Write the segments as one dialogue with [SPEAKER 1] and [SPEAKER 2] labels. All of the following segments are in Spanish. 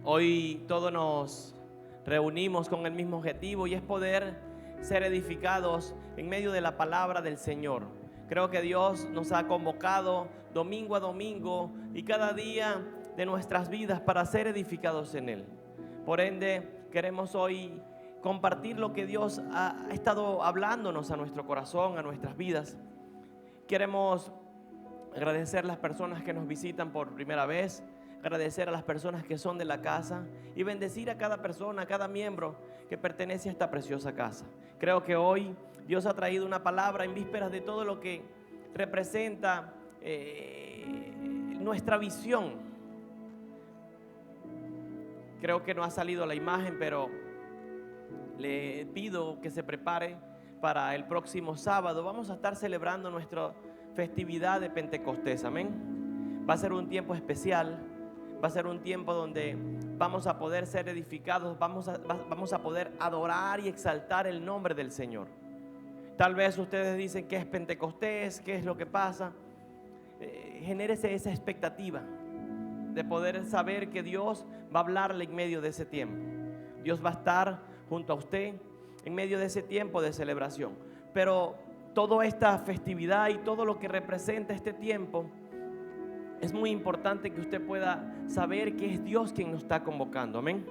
[SPEAKER 1] Hoy todos nos reunimos con el mismo objetivo y es poder ser edificados en medio de la palabra del Señor. Creo que Dios nos ha convocado domingo a domingo y cada día de nuestras vidas para ser edificados en Él. Por ende, queremos hoy compartir lo que Dios ha estado hablándonos a nuestro corazón, a nuestras vidas. Queremos agradecer a las personas que nos visitan por primera vez, agradecer a las personas que son de la casa y bendecir a cada persona, a cada miembro que pertenece a esta preciosa casa. Creo que hoy Dios ha traído una palabra en vísperas de todo lo que representa nuestra visión. Creo que no ha salido la imagen, pero le pido que se prepare para el próximo sábado. Vamos a estar celebrando nuestra festividad de Pentecostés, amén. Va a ser un tiempo especial, va a ser un tiempo donde vamos a poder ser edificados, vamos a poder adorar y exaltar el nombre del Señor. Tal vez ustedes dicen ¿qué es Pentecostés? ¿Qué es lo que pasa? Genérese esa expectativa de poder saber que Dios va a hablarle en medio de ese tiempo. Dios va a estar junto a usted en medio de ese tiempo de celebración. Pero toda esta festividad y todo lo que representa este tiempo, es muy importante que usted pueda saber que es Dios quien nos está convocando, amén.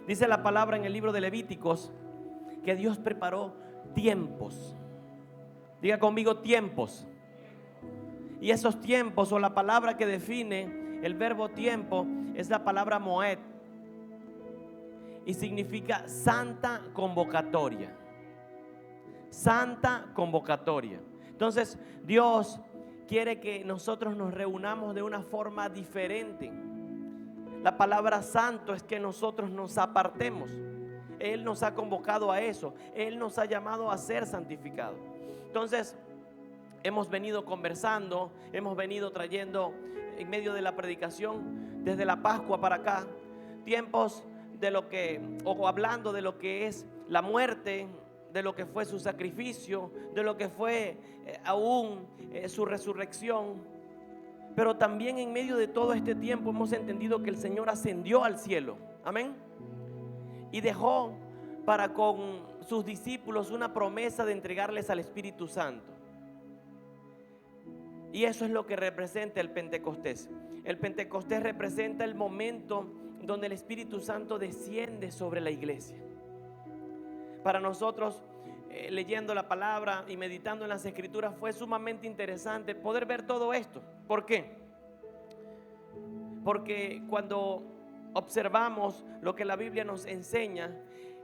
[SPEAKER 1] Dice la palabra en el libro de Levíticos que Dios preparó tiempos. Diga conmigo tiempos. Y esos tiempos, o la palabra que define el verbo tiempo, es la palabra moed, y significa santa convocatoria. Santa convocatoria. Entonces Dios quiere que nosotros nos reunamos de una forma diferente. La palabra santo es que nosotros nos apartemos. Él nos ha convocado a eso. Él nos ha llamado a ser santificados. Entonces hemos venido conversando, hemos venido trayendo en medio de la predicación desde la Pascua para acá tiempos de lo que, o hablando de lo que es la muerte, de lo que fue su sacrificio, de lo que fue aún su resurrección. Pero también en medio de todo este tiempo hemos entendido que el Señor ascendió al cielo, amén, y dejó para con sus discípulos una promesa de entregarles al Espíritu Santo. Y eso es lo que representa el Pentecostés. El Pentecostés representa el momento donde el Espíritu Santo desciende sobre la iglesia. Para nosotros, leyendo la palabra y meditando en las escrituras, fue sumamente interesante poder ver todo esto. ¿Por qué? Porque cuando observamos lo que la Biblia nos enseña,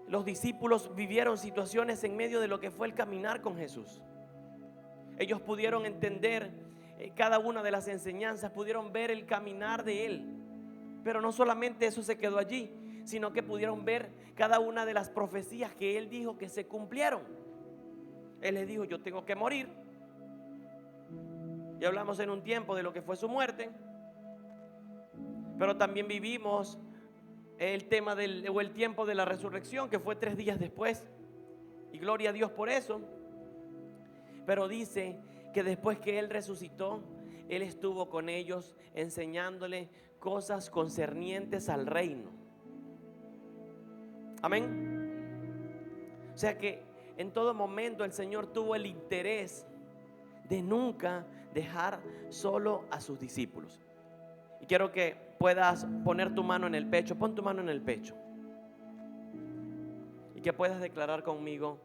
[SPEAKER 1] los discípulos vivieron situaciones en medio de lo que fue el caminar con Jesús. Ellos pudieron entender cada una de las enseñanzas, pudieron ver el caminar de Él. Pero no solamente eso se quedó allí, sino que pudieron ver cada una de las profecías que Él dijo que se cumplieron. Él les dijo: yo tengo que morir. Y hablamos en un tiempo de lo que fue su muerte, pero también vivimos el tema o el tiempo de la resurrección, que fue 3 días después, y gloria a Dios por eso. Pero dice que después que Él resucitó, Él estuvo con ellos enseñándole cosas concernientes al reino. Amén. O sea que en todo momento el Señor tuvo el interés de nunca dejar solo a sus discípulos. Y quiero que puedas poner tu mano en el pecho. Pon tu mano en el pecho y que puedas declarar conmigo: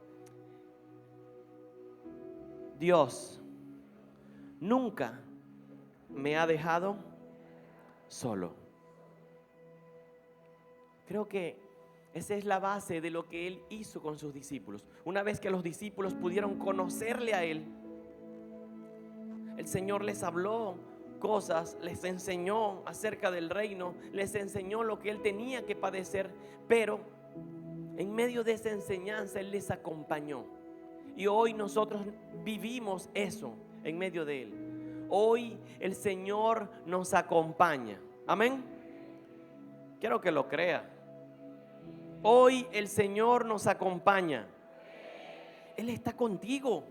[SPEAKER 1] Dios nunca me ha dejado solo. Creo que esa es la base de lo que Él hizo con sus discípulos. Una vez que los discípulos pudieron conocerle a Él, el Señor les habló cosas, les enseñó acerca del reino, les enseñó lo que Él tenía que padecer, pero en medio de esa enseñanza Él les acompañó. Y hoy nosotros vivimos eso en medio de Él. Hoy el Señor nos acompaña. Amén. Quiero que lo crea. Hoy el Señor nos acompaña. Él está contigo.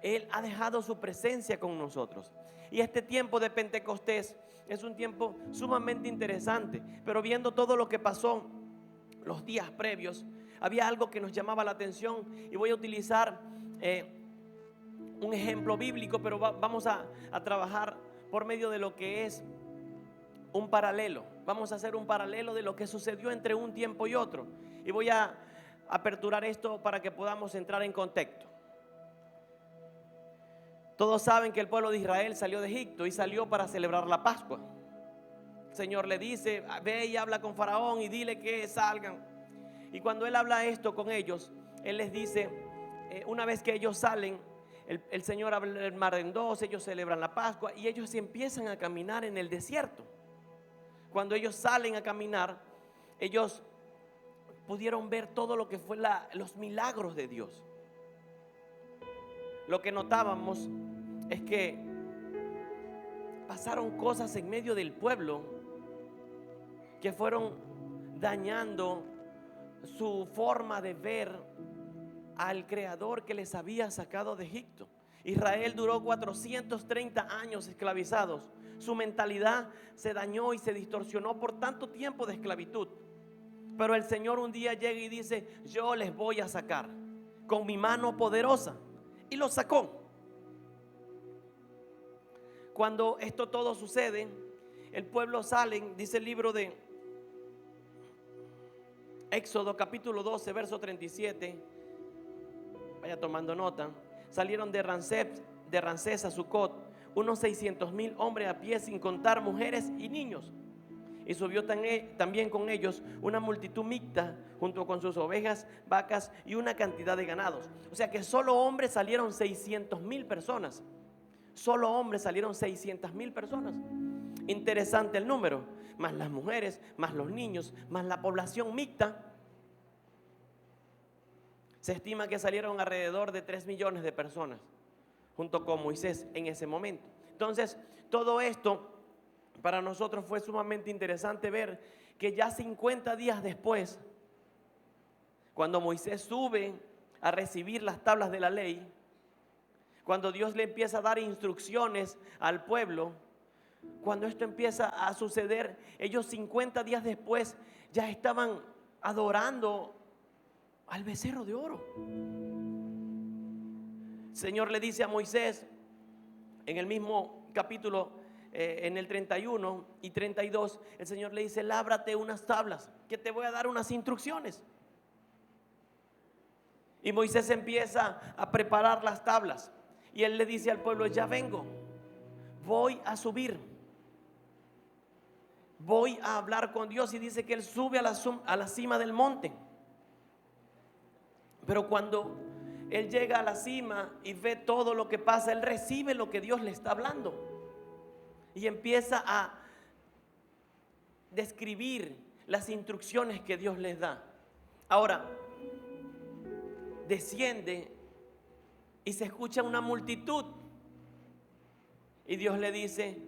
[SPEAKER 1] Él ha dejado su presencia con nosotros. Y este tiempo de Pentecostés es un tiempo sumamente interesante. Pero viendo todo lo que pasó los días previos, había algo que nos llamaba la atención. Y voy a utilizar un ejemplo bíblico, pero vamos a trabajar por medio de lo que es un paralelo. Vamos a hacer un paralelo de lo que sucedió entre un tiempo y otro. Y voy a aperturar esto para que podamos entrar en contexto. Todos saben que el pueblo de Israel salió de Egipto y salió para celebrar la Pascua. El Señor le dice: ve y habla con Faraón y dile que salgan. Y cuando Él habla esto con ellos, Él les dice, una vez que ellos salen, el Señor abre el mar en dos, ellos celebran la Pascua y ellos empiezan a caminar en el desierto. Cuando ellos salen a caminar, ellos pudieron ver todo lo que fue los milagros de Dios. Lo que notábamos es que pasaron cosas en medio del pueblo que fueron dañando su forma de ver al Creador que les había sacado de Egipto. Israel duró 430 años esclavizados. Su mentalidad se dañó y se distorsionó por tanto tiempo de esclavitud. Pero el Señor un día llega y dice: yo les voy a sacar con mi mano poderosa. Y los sacó. Cuando esto todo sucede, el pueblo sale, dice el libro de Éxodo capítulo 12 verso 37. Vaya tomando nota. Salieron de Ramsés a Sucot unos 600,000 hombres a pie, sin contar mujeres y niños. Y subió también con ellos una multitud mixta, junto con sus ovejas, vacas y una cantidad de ganados. O sea que solo hombres salieron 600,000 personas. Solo hombres salieron 600,000 personas. Interesante el número. Más las mujeres, más los niños, más la población mixta. Se estima que salieron alrededor de 3 millones de personas, junto con Moisés en ese momento. Entonces, todo esto para nosotros fue sumamente interesante ver que ya 50 días después, cuando Moisés sube a recibir las tablas de la ley, cuando Dios le empieza a dar instrucciones al pueblo, cuando esto empieza a suceder, ellos 50 días después ya estaban adorando al becerro de oro. El Señor le dice a Moisés en el mismo capítulo, en el 31 y 32, el Señor le dice: lábrate unas tablas, que te voy a dar unas instrucciones. Y Moisés empieza a preparar las tablas y él le dice al pueblo: ya vengo, voy a subir, voy a hablar con Dios. Y dice que él sube a la cima del monte. Pero cuando él llega a la cima y ve todo lo que pasa, él recibe lo que Dios le está hablando y empieza a describir las instrucciones que Dios les da. Ahora desciende y se escucha una multitud y Dios le dice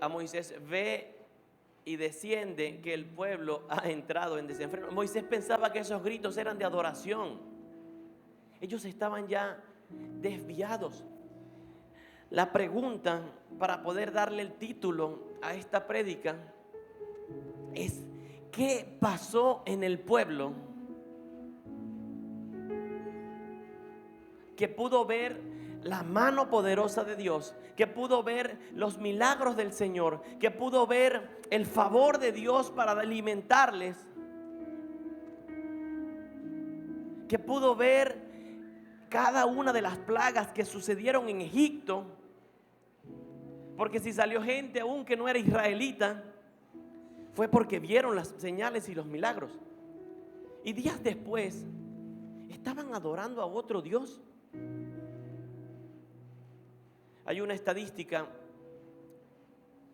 [SPEAKER 1] a Moisés: ve y desciende, que el pueblo ha entrado en desenfreno. Moisés pensaba que esos gritos eran de adoración. Ellos estaban ya desviados. La pregunta, para poder darle el título a esta prédica, es: ¿qué pasó en el pueblo que pudo ver la mano poderosa de Dios, que pudo ver los milagros del Señor, que pudo ver el favor de Dios para alimentarles, que pudo ver cada una de las plagas que sucedieron en Egipto? Porque si salió gente aún que no era israelita, fue porque vieron las señales y los milagros. Y días después estaban adorando a otro Dios. Hay una estadística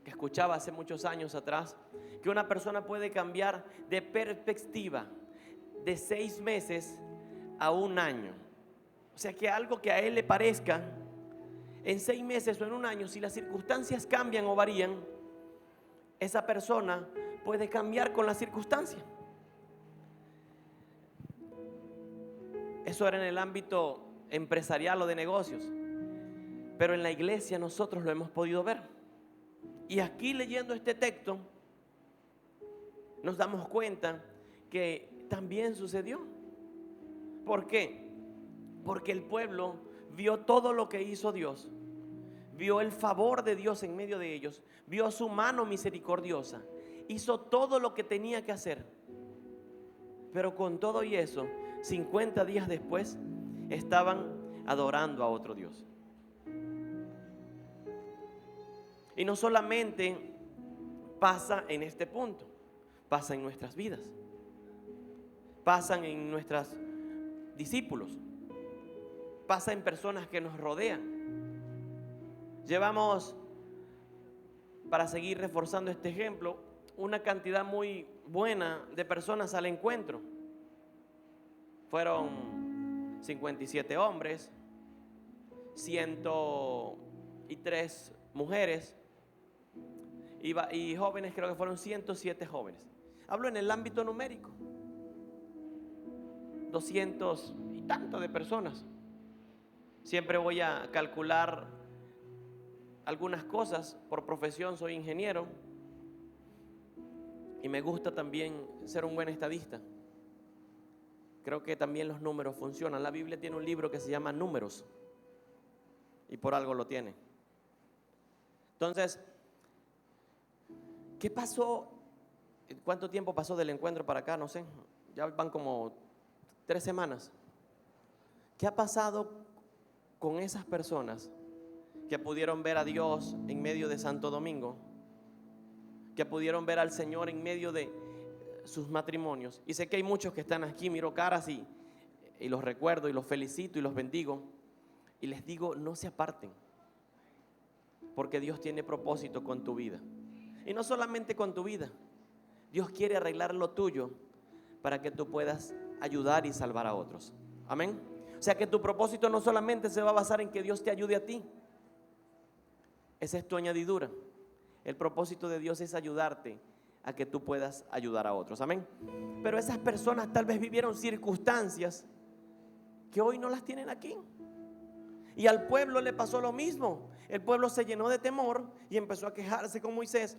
[SPEAKER 1] que escuchaba hace muchos años atrás, que una persona puede cambiar de perspectiva de 6 meses a 1 año. O sea que algo que a él le parezca en 6 meses o en 1 año, si las circunstancias cambian o varían, esa persona puede cambiar con las circunstancias. Eso era en el ámbito empresarial o de negocios, pero en la iglesia nosotros lo hemos podido ver. Y aquí leyendo este texto nos damos cuenta que también sucedió. ¿Por qué? Porque el pueblo vio todo lo que hizo Dios, vio el favor de Dios en medio de ellos, vio su mano misericordiosa, hizo todo lo que tenía que hacer. Pero con todo y eso, 50 días después, estaban adorando a otro Dios. Y no solamente pasa en este punto, pasa en nuestras vidas, pasan en nuestros discípulos, pasa en personas que nos rodean. Llevamos, para seguir reforzando este ejemplo, una cantidad muy buena de personas al encuentro. Fueron 57 hombres, 103 mujeres y jóvenes, creo que fueron 107 jóvenes. Hablo en el ámbito numérico, 200 y tanto de personas. Siempre voy a calcular algunas cosas. Por profesión soy ingeniero y me gusta también ser un buen estadista. Creo que también los números funcionan. La Biblia tiene un libro que se llama Números y por algo lo tiene. Entonces, ¿qué pasó? ¿Cuánto tiempo pasó del encuentro para acá? No sé, ya van como 3 semanas. ¿Qué ha pasado con esas personas que pudieron ver a Dios en medio de Santo Domingo, que pudieron ver al Señor en medio de sus matrimonios? Y sé que hay muchos que están aquí, miro caras y los recuerdo y los felicito y los bendigo y les digo, no se aparten, porque Dios tiene propósito con tu vida. Y no solamente con tu vida, Dios quiere arreglar lo tuyo para que tú puedas ayudar y salvar a otros. Amén. O sea que tu propósito no solamente se va a basar en que Dios te ayude a ti. Esa es tu añadidura. El propósito de Dios es ayudarte a que tú puedas ayudar a otros. Amén. Pero esas personas tal vez vivieron circunstancias que hoy no las tienen aquí. Y al pueblo le pasó lo mismo. El pueblo se llenó de temor y empezó a quejarse con Moisés.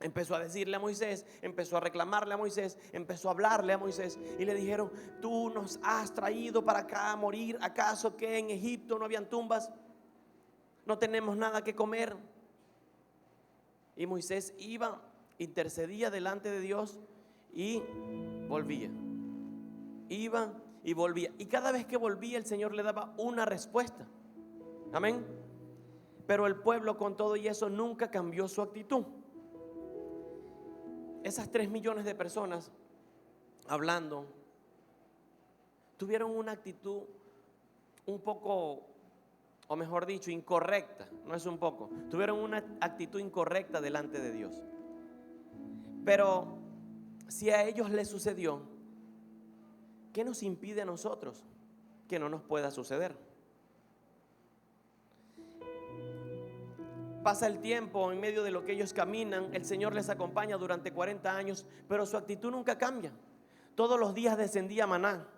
[SPEAKER 1] Empezó a decirle a Moisés, empezó a reclamarle a Moisés, empezó a hablarle a Moisés y le dijeron, tú nos has traído para acá a morir. ¿Acaso que en Egipto no habían tumbas? No tenemos nada que comer. Y Moisés iba, intercedía delante de Dios y volvía. Iba y volvía. Y cada vez que volvía el Señor le daba una respuesta. Amén. Pero el pueblo con todo y eso nunca cambió su actitud. Esas 3 millones de personas hablando tuvieron una actitud un poco, o mejor dicho, incorrecta. No es un poco, tuvieron una actitud incorrecta delante de Dios. Pero si a ellos les sucedió, ¿qué nos impide a nosotros que no nos pueda suceder? Pasa el tiempo en medio de lo que ellos caminan, el Señor les acompaña durante 40 años, pero su actitud nunca cambia. Todos los días descendía maná.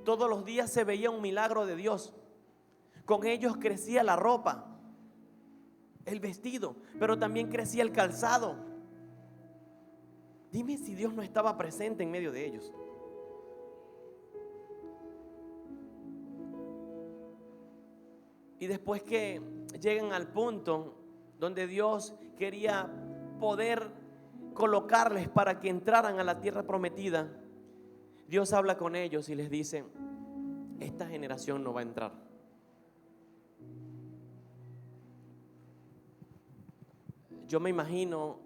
[SPEAKER 1] Todos los días se veía un milagro de Dios. Con ellos crecía la ropa, el vestido, pero también crecía el calzado. Dime si Dios no estaba presente en medio de ellos. Y después que llegan al punto donde Dios quería poder colocarles para que entraran a la tierra prometida, Dios habla con ellos y les dice, esta generación no va a entrar. Yo me imagino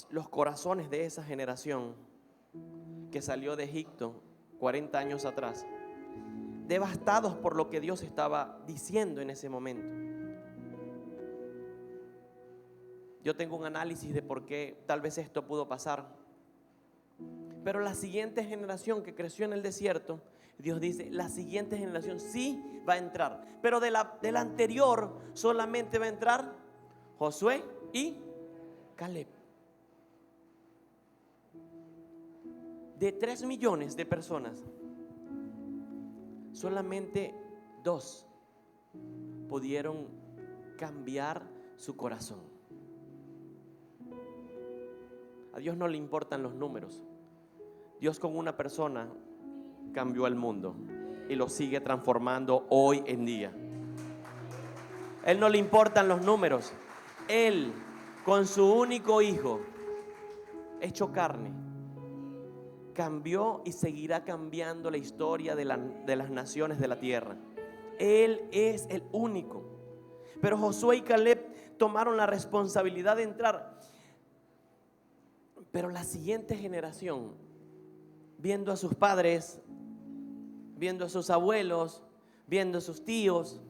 [SPEAKER 1] los corazones de esa generación que salió de Egipto 40 años atrás, devastados por lo que Dios estaba diciendo en ese momento. Yo tengo un análisis de por qué tal vez esto pudo pasar. Pero la siguiente generación que creció en el desierto, Dios dice, la siguiente generación sí va a entrar. Pero de la anterior solamente va a entrar Josué y Caleb. De 3 millones de personas, solamente 2 pudieron cambiar su corazón. A Dios no le importan los números. Dios con una persona cambió el mundo y lo sigue transformando hoy en día. Él no le importan los números. Él, con su único hijo, hecho carne, cambió y seguirá cambiando la historia de las naciones de la tierra. Él es el único. Pero Josué y Caleb tomaron la responsabilidad de entrar. Pero la siguiente generación, viendo a sus padres, viendo a sus abuelos, viendo a sus tíos,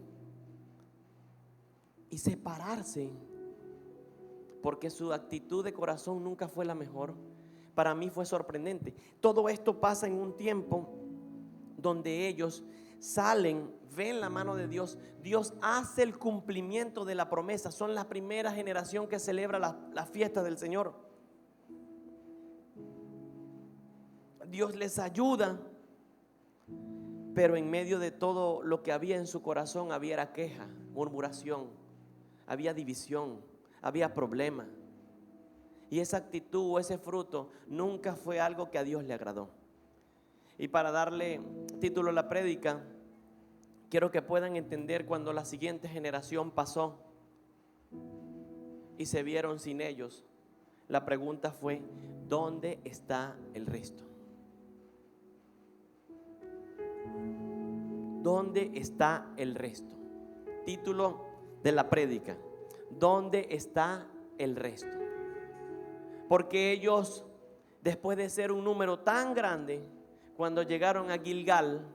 [SPEAKER 1] y separarse, porque su actitud de corazón nunca fue la mejor, para mí fue sorprendente. Todo esto pasa en un tiempo donde ellos salen, ven la mano de Dios. Dios hace el cumplimiento de la promesa. Son la primera generación que celebra la fiesta del Señor. Dios les ayuda, pero en medio de todo lo que había en su corazón había queja, murmuración, había división, había problema. Y esa actitud o ese fruto nunca fue algo que a Dios le agradó. Y para darle título a la prédica, quiero que puedan entender cuando la siguiente generación pasó y se vieron sin ellos. La pregunta fue: ¿dónde está el resto? ¿Dónde está el resto? Título de la prédica: ¿dónde está el resto? Porque ellos, después de ser un número tan grande, cuando llegaron a Gilgal,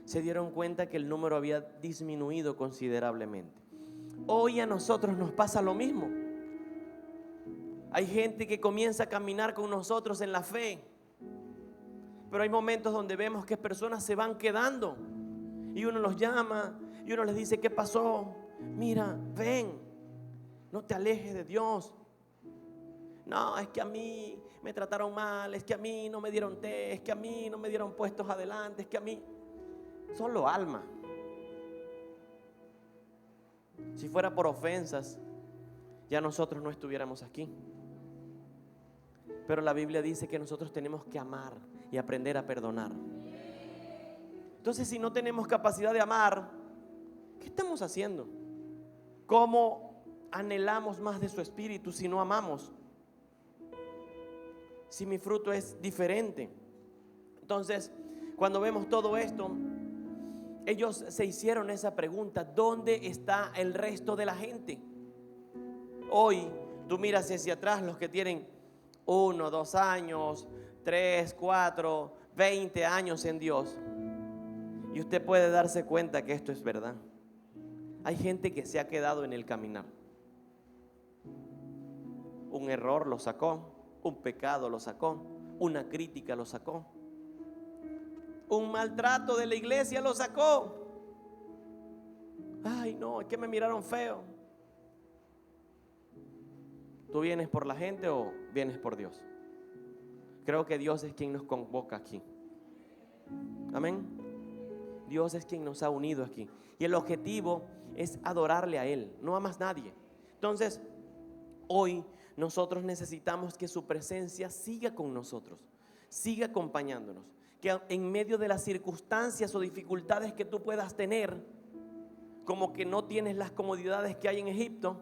[SPEAKER 1] se dieron cuenta que el número había disminuido considerablemente. Hoy a nosotros nos pasa lo mismo. Hay gente que comienza a caminar con nosotros en la fe, pero hay momentos donde vemos que personas se van quedando y uno los llama y uno les dice: ¿qué pasó? Mira, ven, no te alejes de Dios. No, es que a mí me trataron mal, es que a mí no me dieron té, es que a mí no me dieron puestos adelante, es que a mí... Solo alma. Si fuera por ofensas, ya nosotros no estuviéramos aquí. Pero la Biblia dice que nosotros tenemos que amar y aprender a perdonar. Entonces, si no tenemos capacidad de amar, ¿qué estamos haciendo? ¿Cómo anhelamos más de su espíritu si no amamos? Si mi fruto es diferente. Entonces, cuando vemos todo esto, ellos se hicieron esa pregunta: ¿dónde está el resto de la gente? Hoy tú miras hacia atrás los que tienen 1, 2 años, 3, 4, 20 años en Dios, y usted puede darse cuenta que esto es verdad. Hay gente que se ha quedado en el caminar. Un error lo sacó, un pecado lo sacó, una crítica lo sacó, un maltrato de la iglesia lo sacó. Ay, no, es que me miraron feo. ¿Tú vienes por la gente o vienes por Dios? Creo que Dios es quien nos convoca aquí. Amén. Dios es quien nos ha unido aquí. Y el objetivo es adorarle a Él, no a más nadie. Entonces, hoy nosotros necesitamos que su presencia siga con nosotros, siga acompañándonos. Que en medio de las circunstancias o dificultades que tú puedas tener, como que no tienes las comodidades que hay en Egipto,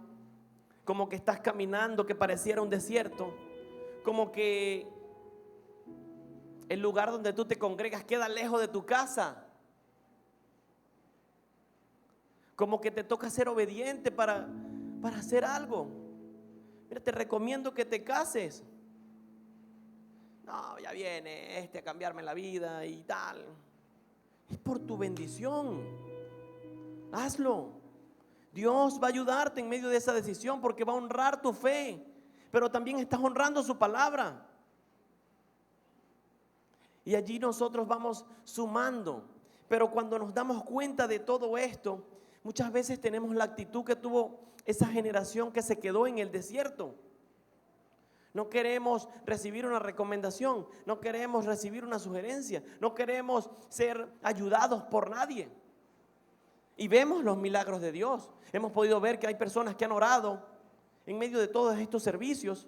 [SPEAKER 1] como que estás caminando que pareciera un desierto, como que el lugar donde tú te congregas queda lejos de tu casa, como que te toca ser obediente para hacer algo. Mira, te recomiendo que te cases. No, ya viene a cambiarme la vida y tal. Es por tu bendición. Hazlo. Dios va a ayudarte en medio de esa decisión porque va a honrar tu fe, pero también estás honrando su palabra. Y allí nosotros vamos sumando. Pero cuando nos damos cuenta de todo esto, muchas veces tenemos la actitud que tuvo esa generación que se quedó en el desierto. No queremos recibir una recomendación, no queremos recibir una sugerencia, no queremos ser ayudados por nadie. Y vemos los milagros de Dios. Hemos podido ver que hay personas que han orado en medio de todos estos servicios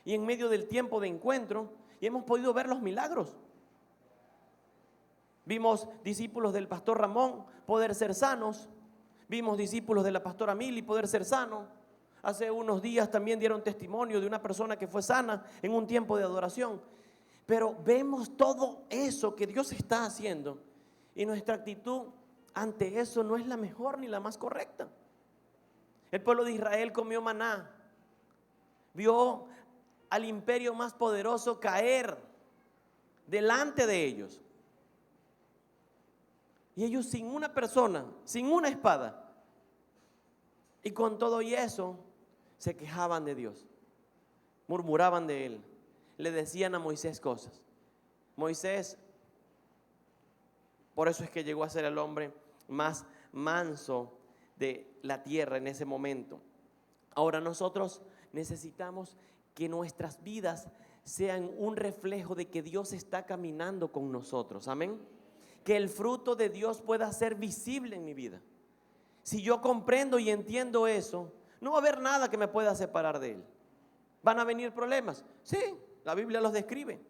[SPEAKER 1] y en medio del tiempo de encuentro, y hemos podido ver los milagros. Vimos discípulos del pastor Ramón poder ser sanos. Vimos discípulos de la pastora Mili poder ser sanos. Hace unos días también dieron testimonio de una persona que fue sana en un tiempo de adoración. Pero vemos todo eso que Dios está haciendo, y nuestra actitud ante eso no es la mejor ni la más correcta. El pueblo de Israel comió maná, vio al imperio más poderoso caer delante de ellos, y ellos sin una persona, sin una espada, y con todo y eso se quejaban de Dios, murmuraban de Él, le decían a Moisés cosas. Moisés, por eso es que llegó a ser el hombre más manso de la tierra en ese momento. Ahora nosotros necesitamos que nuestras vidas sean un reflejo de que Dios está caminando con nosotros. Amén. Que el fruto de Dios pueda ser visible en mi vida. Si yo comprendo y entiendo eso, no va a haber nada que me pueda separar de Él. ¿Van a venir problemas? Sí, la Biblia los describe.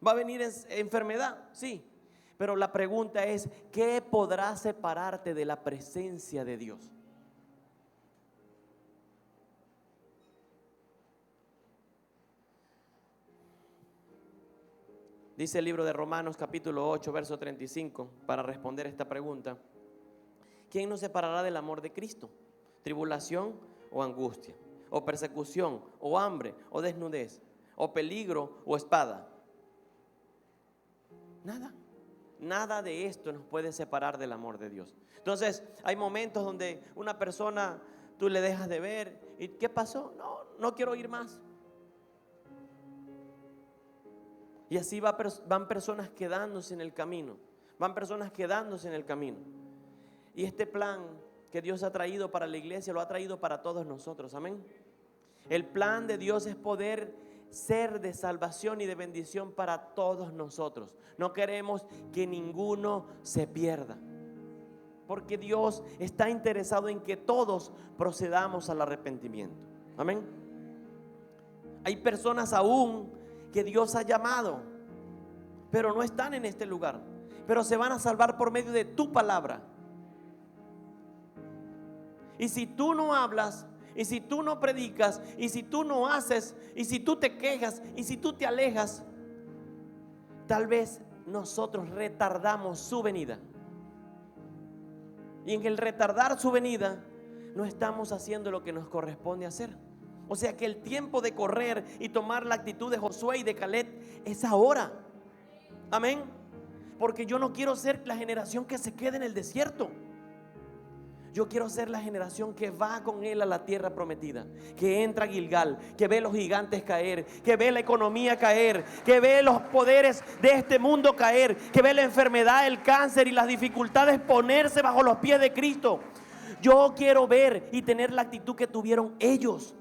[SPEAKER 1] ¿Va a venir enfermedad? Sí. Pero la pregunta es, ¿qué podrá separarte de la presencia de Dios? Dice el libro de Romanos capítulo 8, verso 35, para responder esta pregunta: ¿quién nos separará del amor de Cristo? ¿Tribulación o angustia? ¿O persecución? ¿O hambre? ¿O desnudez? ¿O peligro? ¿O espada? Nada. Nada de esto nos puede separar del amor de Dios. Entonces hay momentos donde una persona tú le dejas de ver y ¿qué pasó? No quiero ir más. Y así van personas quedándose en el camino. Van personas quedándose en el camino. Y este plan que Dios ha traído para la iglesia lo ha traído para todos nosotros. Amén. El plan de Dios es poder ser de salvación y de bendición para todos nosotros. No queremos que ninguno se pierda, porque Dios está interesado en que todos procedamos al arrepentimiento. Amén. Hay personas aún que Dios ha llamado, pero no están en este lugar, pero se van a salvar por medio de tu palabra. Y si tú no hablas, y si tú no predicas, y si tú no haces, y si tú te quejas, y si tú te alejas, tal vez nosotros retardamos su venida. Y en el retardar su venida no estamos haciendo lo que nos corresponde hacer. O sea que el tiempo de correr y tomar la actitud de Josué y de Caleb es ahora. Amén. Porque yo no quiero ser la generación que se quede en el desierto. Yo quiero ser la generación que va con Él a la tierra prometida, que entra a Gilgal, que ve los gigantes caer, que ve la economía caer, que ve los poderes de este mundo caer, que ve la enfermedad, el cáncer y las dificultades ponerse bajo los pies de Cristo. Yo quiero ver y tener la actitud que tuvieron ellos.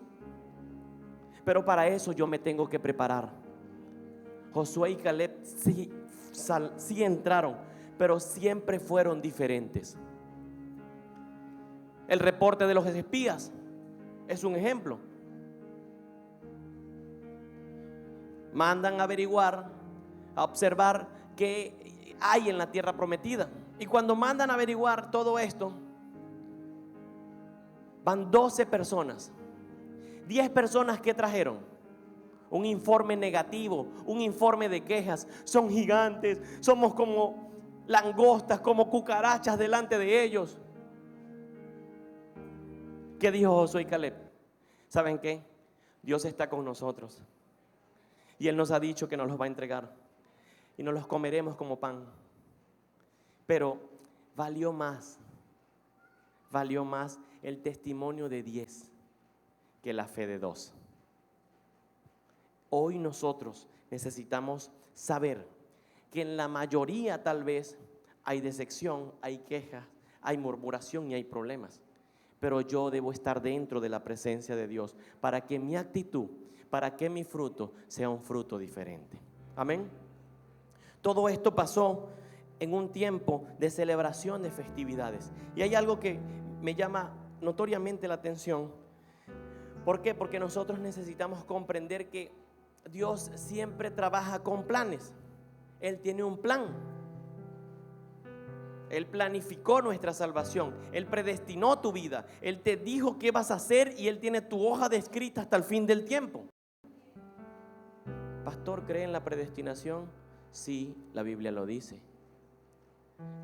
[SPEAKER 1] Pero para eso yo me tengo que preparar. Josué y Caleb sí entraron, pero siempre fueron diferentes. El reporte de los espías es un ejemplo. Mandan a averiguar, a observar qué hay en la tierra prometida. Y cuando mandan a averiguar todo esto, van 12 personas. 10 personas que trajeron un informe negativo, un informe de quejas. Son gigantes, somos como langostas, como cucarachas delante de ellos. ¿Qué dijo Josué y Caleb? ¿Saben qué? Dios está con nosotros y Él nos ha dicho que nos los va a entregar y nos los comeremos como pan. Pero valió más el testimonio de 10 que la fe de 2. Hoy nosotros necesitamos saber que en la mayoría tal vez hay decepción, hay quejas, hay murmuración y hay problemas. pero yo debo estar dentro de la presencia de Dios para que mi actitud, para que mi fruto sea un fruto diferente. Amén. Todo esto pasó en un tiempo de celebración de festividades. Y hay algo que me llama notoriamente la atención. ¿Por qué? Porque nosotros necesitamos comprender que Dios siempre trabaja con planes. Él tiene un plan. Él planificó nuestra salvación. Él predestinó tu vida. Él te dijo qué vas a hacer y Él tiene tu hoja descrita hasta el fin del tiempo. Pastor, ¿cree en la predestinación? Sí, la Biblia lo dice.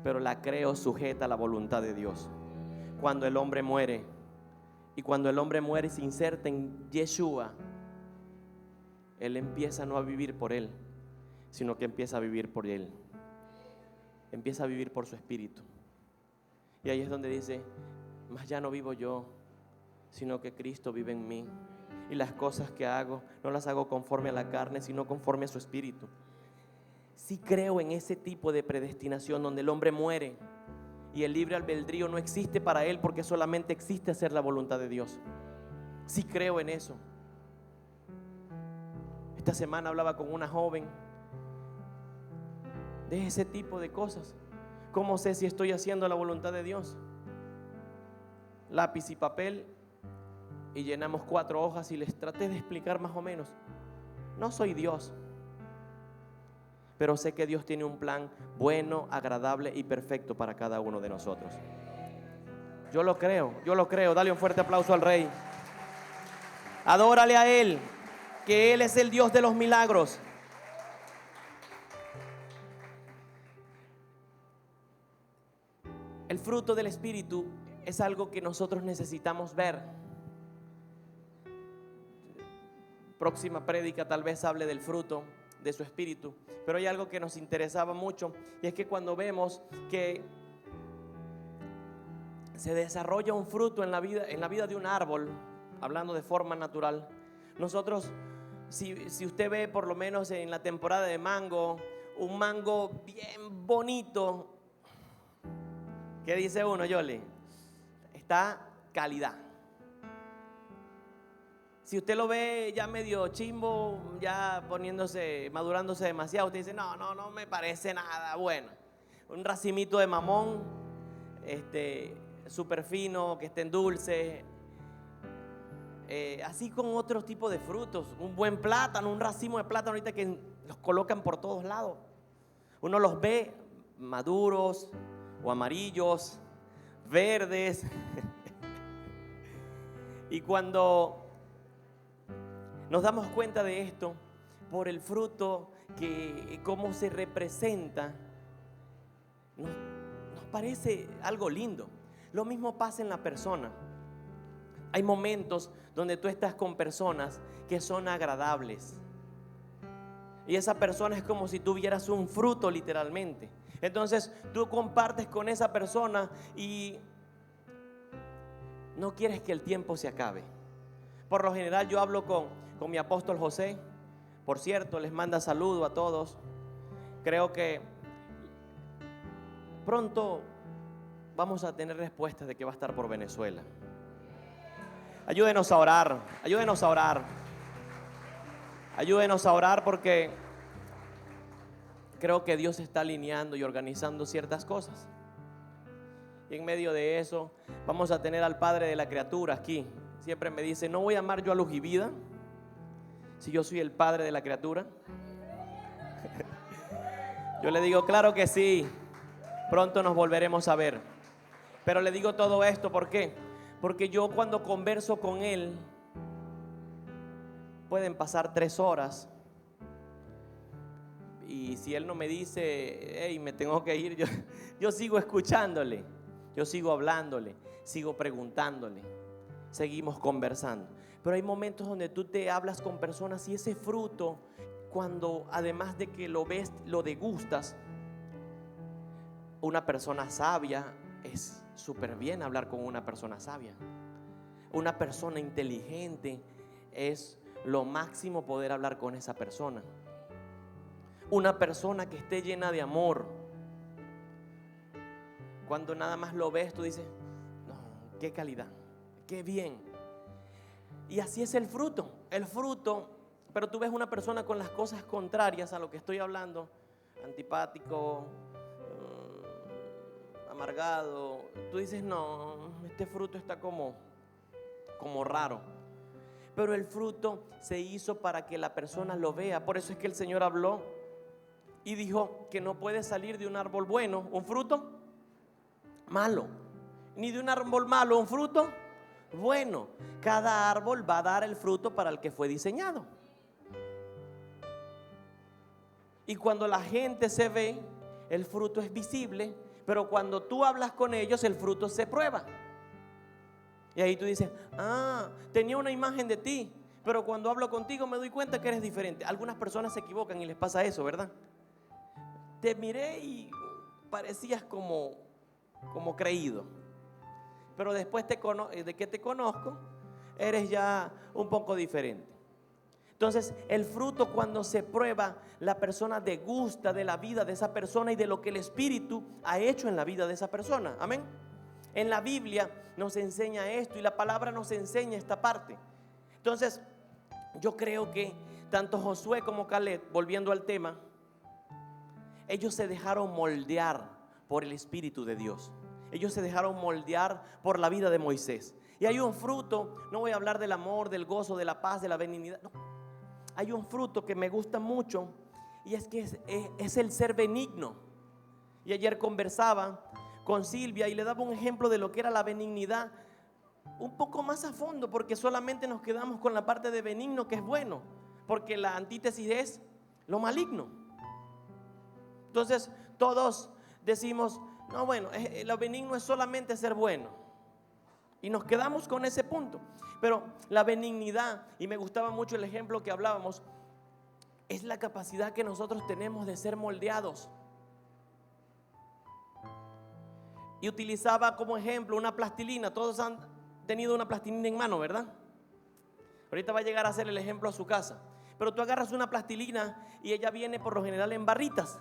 [SPEAKER 1] Pero la creo sujeta a la voluntad de Dios. Cuando el hombre muere, y cuando el hombre muere y se inserta en Yeshua, él empieza no a vivir por él, sino que empieza a vivir por él. Empieza a vivir por su espíritu. Y ahí es donde dice: mas ya no vivo yo, sino que Cristo vive en mí. Y las cosas que hago, no las hago conforme a la carne, sino conforme a su espíritu. Sí creo en ese tipo de predestinación donde el hombre muere y el libre albedrío no existe para él, porque solamente existe hacer la voluntad de Dios. Sí creo en eso. Esta semana hablaba con una joven de ese tipo de cosas. ¿Cómo sé si estoy haciendo la voluntad de Dios? Lápiz y papel, y llenamos 4 hojas y les traté de explicar más o menos. No soy Dios, pero sé que Dios tiene un plan bueno, agradable y perfecto para cada uno de nosotros. Yo lo creo. Dale un fuerte aplauso al Rey. Adórale a Él, que Él es el Dios de los milagros. El fruto del Espíritu es algo que nosotros necesitamos ver. Próxima prédica tal vez hable del fruto de su espíritu, pero hay algo que nos interesaba mucho, y es que cuando vemos que se desarrolla un fruto en la vida de un árbol, hablando de forma natural, nosotros, si usted ve por lo menos en la temporada de mango, un mango bien bonito, ¿qué dice uno, Yoli? Está calidad. Si usted lo ve ya medio chimbo, ya madurándose demasiado, usted dice: no me parece nada bueno. Un racimito de mamón, súper fino, que estén dulces. Así con otros tipos de frutos. Un buen plátano, un racimo de plátano ahorita que los colocan por todos lados. Uno los ve maduros o amarillos, verdes. Y cuando nos damos cuenta de esto, por el fruto, cómo se representa, nos parece algo lindo. Lo mismo pasa en la persona. Hay momentos donde tú estás con personas que son agradables, y esa persona es como si tuvieras un fruto literalmente. Entonces tú compartes con esa persona y no quieres que el tiempo se acabe. Por lo general yo hablo con mi apóstol José. Por cierto, les manda saludo a todos. Creo que pronto vamos a tener respuestas de que va a estar por Venezuela. Ayúdenos a orar, ayúdenos a orar. Ayúdenos a orar, porque creo que Dios está alineando y organizando ciertas cosas. Y en medio de eso vamos a tener al padre de la criatura aquí. Siempre me dice: ¿no voy a amar yo a Luz y Vida si yo soy el padre de la criatura? Yo le digo: claro que sí, pronto nos volveremos a ver. Pero le digo todo esto, ¿por qué? Porque yo cuando converso con él, pueden pasar 3 horas, y si él no me dice: hey, me tengo que ir, yo sigo escuchándole, yo sigo hablándole, sigo preguntándole, seguimos conversando. Pero hay momentos donde tú te hablas con personas y ese fruto, cuando además de que lo ves, lo degustas. Una persona sabia, es súper bien hablar con una persona sabia. Una persona inteligente, es lo máximo poder hablar con esa persona. Una persona que esté llena de amor, cuando nada más lo ves, tú dices: no, qué calidad. qué bien. Y así es el fruto. El fruto, pero tú ves una persona con las cosas contrarias a lo que estoy hablando, antipático, amargado. Tú dices, no, este fruto está como raro. Pero el fruto se hizo para que la persona lo vea. Por eso es que el Señor habló y dijo que no puede salir de un árbol bueno un fruto malo, ni de un árbol malo un fruto bueno. Cada árbol va a dar el fruto para el que fue diseñado. Y cuando la gente se ve, el fruto es visible, pero cuando tú hablas con ellos, el fruto se prueba. Y ahí tú dices, tenía una imagen de ti, pero cuando hablo contigo me doy cuenta que eres diferente. Algunas personas se equivocan y les pasa eso, ¿verdad? Te miré y parecías como creído, pero después de que te conozco, eres ya un poco diferente. Entonces, el fruto, cuando se prueba, la persona degusta de la vida de esa persona y de lo que el Espíritu ha hecho en la vida de esa persona. Amén. En la Biblia nos enseña esto y la palabra nos enseña esta parte. Entonces, yo creo que tanto Josué como Caleb, volviendo al tema, ellos se dejaron moldear por el Espíritu de Dios. Ellos se dejaron moldear por la vida de Moisés. Y hay un fruto, no voy a hablar del amor, del gozo, de la paz, de la benignidad, no. Hay un fruto que me gusta mucho y es que es el ser benigno. Y ayer conversaba con Silvia y le daba un ejemplo de lo que era la benignidad un poco más a fondo, porque solamente nos quedamos con la parte de benigno, que es bueno, porque la antítesis es lo maligno. Entonces todos decimos, no, bueno, lo benigno es solamente ser bueno, y nos quedamos con ese punto. Pero la benignidad, y me gustaba mucho el ejemplo que hablábamos, es la capacidad que nosotros tenemos de ser moldeados. Y utilizaba como ejemplo una plastilina. Todos han tenido una plastilina en mano, ¿verdad? Ahorita va a llegar a hacer el ejemplo a su casa. Pero tú agarras una plastilina y ella viene por lo general en barritas.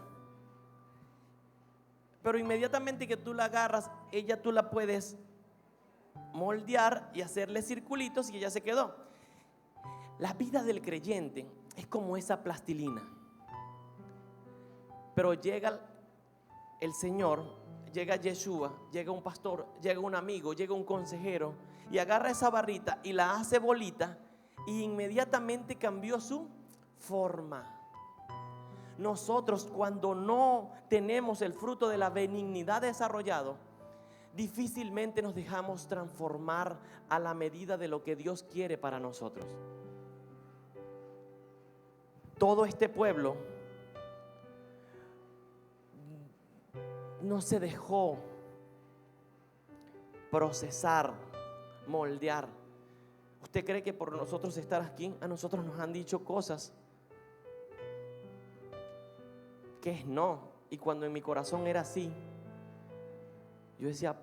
[SPEAKER 1] Pero inmediatamente que tú la agarras, tú la puedes moldear y hacerle circulitos y ella se quedó. La vida del creyente es como esa plastilina. Pero llega el Señor, llega Yeshua, llega un pastor, llega un amigo, llega un consejero y agarra esa barrita y la hace bolita y inmediatamente cambió su forma. Nosotros, cuando no tenemos el fruto de la benignidad desarrollado, difícilmente nos dejamos transformar a la medida de lo que Dios quiere para nosotros. Todo este pueblo no se dejó procesar, moldear. ¿Usted cree que por nosotros estar aquí, a nosotros nos han dicho cosas que es no? Y cuando en mi corazón era así, yo decía,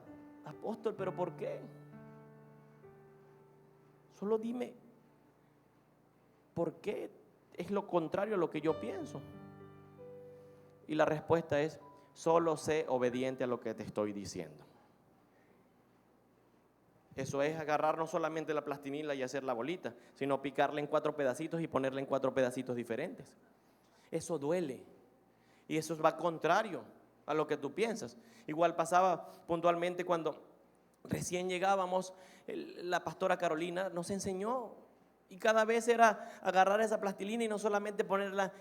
[SPEAKER 1] apóstol, ¿pero por qué? Solo dime, ¿por qué es lo contrario a lo que yo pienso? Y la respuesta es, solo sé obediente a lo que te estoy diciendo. Eso es agarrar no solamente la plastilina y hacer la bolita, sino picarla en 4 pedacitos y ponerla en 4 pedacitos diferentes. Eso duele y eso va contrario a lo que tú piensas. Igual pasaba puntualmente cuando recién llegábamos, la pastora Carolina nos enseñó, y cada vez era agarrar esa plastilina y no solamente ponerla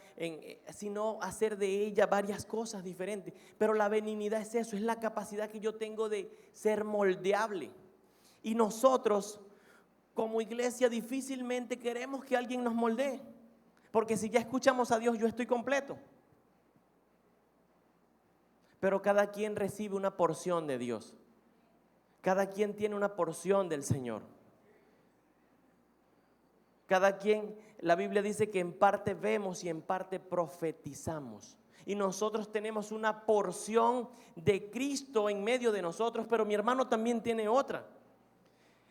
[SPEAKER 1] sino hacer de ella varias cosas diferentes. Pero la benignidad es eso, es la capacidad que yo tengo de ser moldeable. Y nosotros como iglesia difícilmente queremos que alguien nos moldee, porque si ya escuchamos a Dios, yo estoy completo. Pero cada quien recibe una porción de Dios. Cada quien tiene una porción del Señor. Cada quien, la Biblia dice que en parte vemos y en parte profetizamos. Y nosotros tenemos una porción de Cristo en medio de nosotros, pero mi hermano también tiene otra.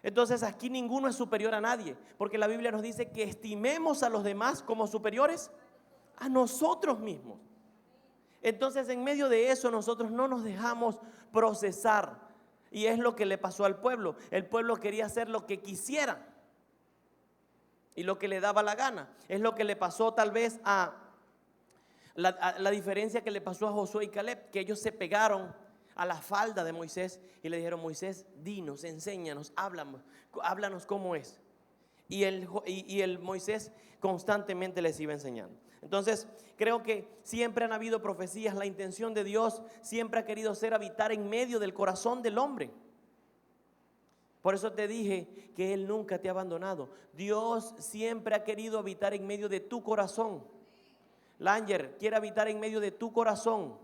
[SPEAKER 1] Entonces aquí ninguno es superior a nadie, porque la Biblia nos dice que estimemos a los demás como superiores a nosotros mismos. Entonces en medio de eso nosotros no nos dejamos procesar. Y es lo que le pasó al pueblo. El pueblo quería hacer lo que quisiera y lo que le daba la gana. Es lo que le pasó tal vez a la diferencia que le pasó a Josué y Caleb, que ellos se pegaron a la falda de Moisés y le dijeron: Moisés, dinos, enséñanos, háblanos cómo es. Y el Moisés constantemente les iba enseñando. Entonces creo que siempre han habido profecías. La intención de Dios siempre ha querido ser habitar en medio del corazón del hombre. Por eso te dije que Él nunca te ha abandonado. Dios siempre ha querido habitar en medio de tu corazón. Langer quiere habitar en medio de tu corazón,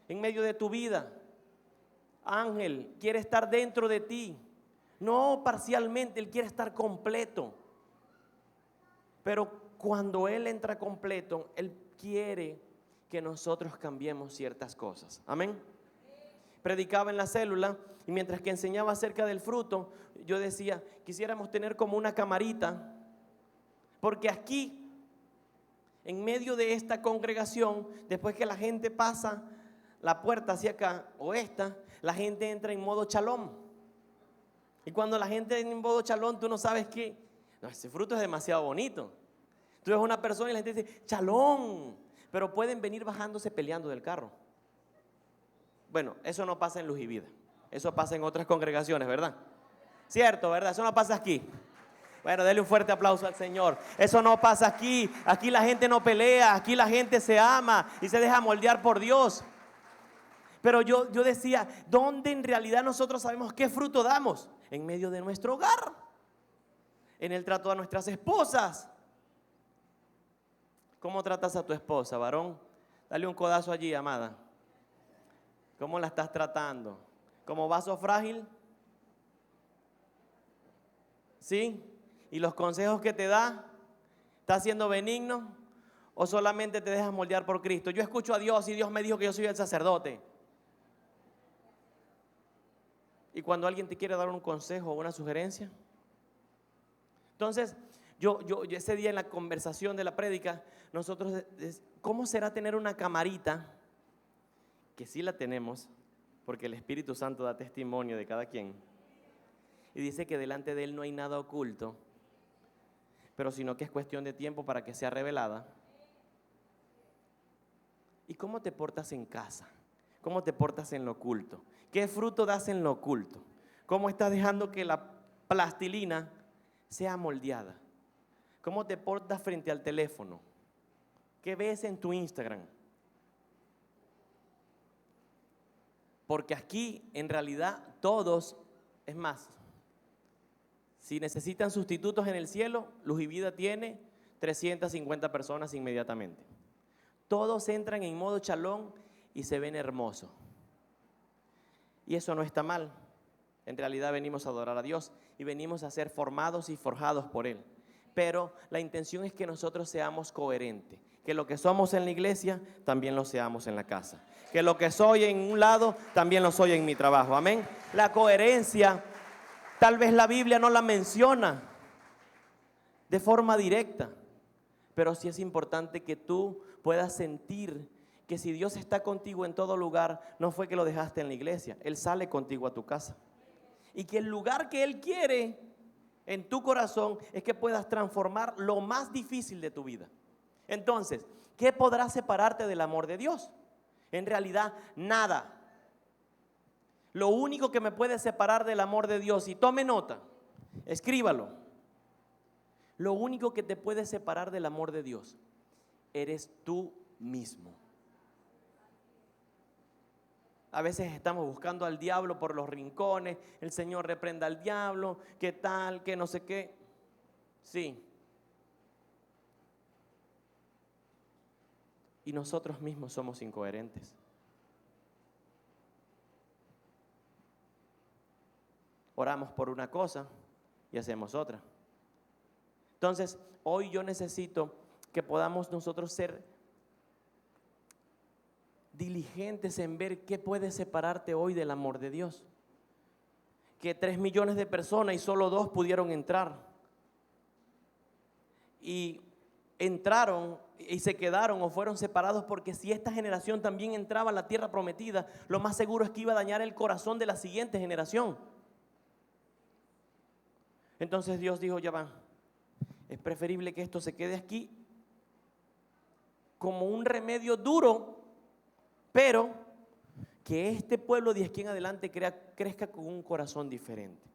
[SPEAKER 1] en medio de tu vida. Ángel quiere estar dentro de ti, no parcialmente, Él quiere estar completo. Pero cuando Él entra completo, Él quiere que nosotros cambiemos ciertas cosas. Amén. Predicaba en la célula y mientras que enseñaba acerca del fruto, yo decía: quisiéramos tener como una camarita, porque aquí, en medio de esta congregación, después que la gente pasa la puerta hacia acá o esta, la gente entra en modo chalón. Y cuando la gente entra en modo chalón, tú no sabes que no, ese fruto es demasiado bonito. Tú ves una persona y la gente dice: chalón, pero pueden venir bajándose peleando del carro. Bueno, eso no pasa en Luz y Vida, eso pasa en otras congregaciones, ¿verdad? Cierto, ¿verdad? Eso no pasa aquí. Bueno, denle un fuerte aplauso al Señor. Eso no pasa aquí. Aquí la gente no pelea, aquí la gente se ama y se deja moldear por Dios. Pero yo decía: ¿dónde en realidad nosotros sabemos qué fruto damos? En medio de nuestro hogar, en el trato a nuestras esposas. ¿Cómo tratas a tu esposa, varón? Dale un codazo allí, amada. ¿Cómo la estás tratando? ¿Como vaso frágil? ¿Sí? ¿Y los consejos que te da? ¿Estás siendo benigno? ¿O solamente te dejas moldear por Cristo? Yo escucho a Dios y Dios me dijo que yo soy el sacerdote. Y cuando alguien te quiere dar un consejo o una sugerencia. Entonces, yo ese día en la conversación de la prédica, nosotros, ¿cómo será tener una camarita? Que sí la tenemos, porque el Espíritu Santo da testimonio de cada quien. Y dice que delante de Él no hay nada oculto, pero sino que es cuestión de tiempo para que sea revelada. ¿Y cómo te portas en casa? ¿Cómo te portas en lo oculto? ¿Qué fruto das en lo oculto? ¿Cómo estás dejando que la plastilina sea moldeada? ¿Cómo te portas frente al teléfono? ¿Qué ves en tu Instagram? Porque aquí en realidad todos, es más, si necesitan sustitutos en el cielo, Luz y Vida tiene 350 personas inmediatamente. Todos entran en modo chalón y se ven hermosos. Y eso no está mal. En realidad venimos a adorar a Dios y venimos a ser formados y forjados por Él. Pero la intención es que nosotros seamos coherentes. Que lo que somos en la iglesia, también lo seamos en la casa. Que lo que soy en un lado, también lo soy en mi trabajo. Amén. La coherencia, tal vez la Biblia no la menciona de forma directa, pero sí es importante que tú puedas sentir que si Dios está contigo en todo lugar, no fue que lo dejaste en la iglesia, Él sale contigo a tu casa. Y que el lugar que Él quiere en tu corazón es que puedas transformar lo más difícil de tu vida. Entonces, ¿qué podrá separarte del amor de Dios? En realidad, nada. Lo único que me puede separar del amor de Dios, y tome nota, escríbalo. Lo único que te puede separar del amor de Dios eres tú mismo. A veces estamos buscando al diablo por los rincones. El Señor reprenda al diablo, qué tal, qué no sé qué. Sí. Y nosotros mismos somos incoherentes. Oramos por una cosa y hacemos otra. Entonces, hoy yo necesito que podamos nosotros ser diligentes en ver qué puede separarte hoy del amor de Dios. Que 3 millones de personas y solo 2 pudieron entrar. Y entraron y se quedaron o fueron separados, porque si esta generación también entraba a la tierra prometida, lo más seguro es que iba a dañar el corazón de la siguiente generación. Entonces Dios dijo, ya va, es preferible que esto se quede aquí como un remedio duro, pero que este pueblo de aquí en adelante crezca con un corazón diferente.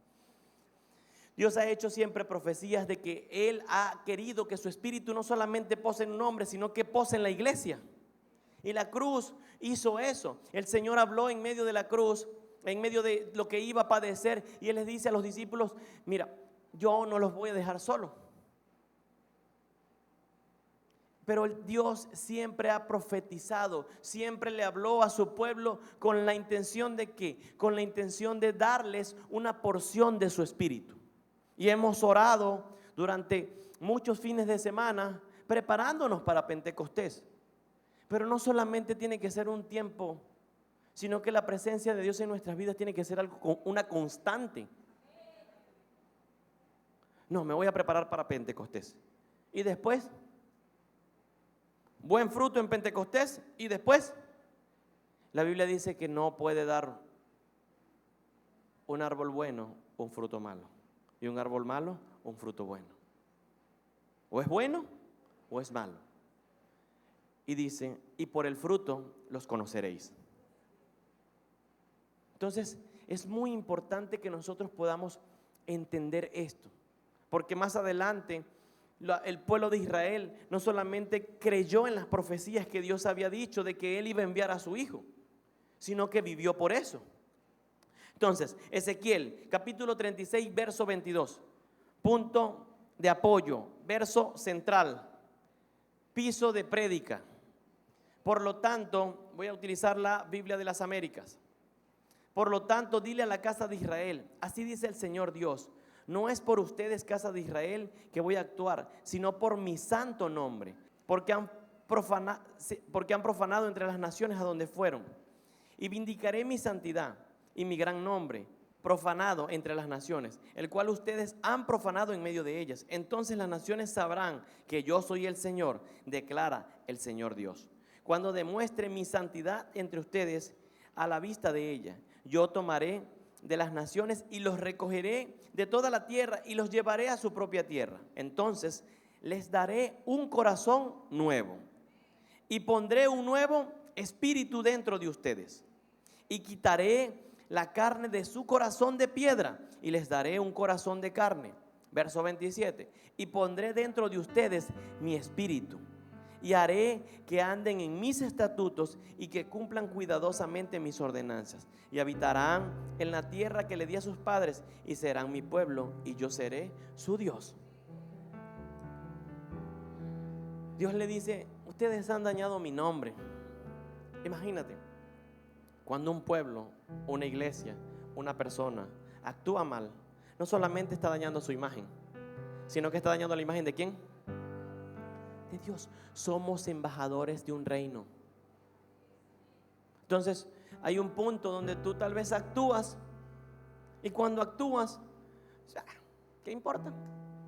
[SPEAKER 1] Dios ha hecho siempre profecías de que Él ha querido que su espíritu no solamente pose en un hombre, sino que pose en la iglesia. Y la cruz hizo eso. El Señor habló en medio de la cruz, en medio de lo que iba a padecer, y Él les dice a los discípulos, mira, yo no los voy a dejar solos. Pero Dios siempre ha profetizado, siempre le habló a su pueblo con la intención de ¿qué? Con la intención de darles una porción de su espíritu. Y hemos orado durante muchos fines de semana preparándonos para Pentecostés. Pero no solamente tiene que ser un tiempo, sino que la presencia de Dios en nuestras vidas tiene que ser algo, una constante. No, me voy a preparar para Pentecostés. Y después, buen fruto en Pentecostés. Y después, la Biblia dice que no puede dar un árbol bueno un fruto malo. Y un árbol malo, un fruto bueno. O es bueno o es malo. Y dice, y por el fruto los conoceréis. Entonces, es muy importante que nosotros podamos entender esto. Porque más adelante, el pueblo de Israel no solamente creyó en las profecías que Dios había dicho de que Él iba a enviar a su Hijo, sino que vivió por eso. Entonces, Ezequiel, capítulo 36, verso 22, punto de apoyo, verso central, piso de prédica. Por lo tanto, voy a utilizar la Biblia de las Américas. Por lo tanto, dile a la casa de Israel, así dice el Señor Dios, no es por ustedes, casa de Israel, que voy a actuar, sino por mi santo nombre, porque han profanado entre las naciones a donde fueron. Y vindicaré mi santidad y mi gran nombre, profanado entre las naciones, el cual ustedes han profanado en medio de ellas. Entonces las naciones sabrán que yo soy el Señor, declara el Señor Dios. Cuando demuestre mi santidad entre ustedes a la vista de ella, yo tomaré de las naciones y los recogeré de toda la tierra y los llevaré a su propia tierra. Entonces les daré un corazón nuevo y pondré un nuevo espíritu dentro de ustedes y quitaré la carne de su corazón de piedra y les daré un corazón de carne. Verso 27, y pondré dentro de ustedes mi espíritu y haré que anden en mis estatutos y que cumplan cuidadosamente mis ordenanzas y habitarán en la tierra que le di a sus padres y serán mi pueblo y yo seré su Dios. Dios le dice, ustedes han dañado mi nombre. Imagínate, cuando un pueblo, una iglesia, una persona actúa mal, no solamente está dañando su imagen, sino que está dañando la imagen ¿de quién? De Dios. Somos embajadores de un reino. Entonces, hay un punto donde tú tal vez actúas y cuando actúas, ¿qué importa?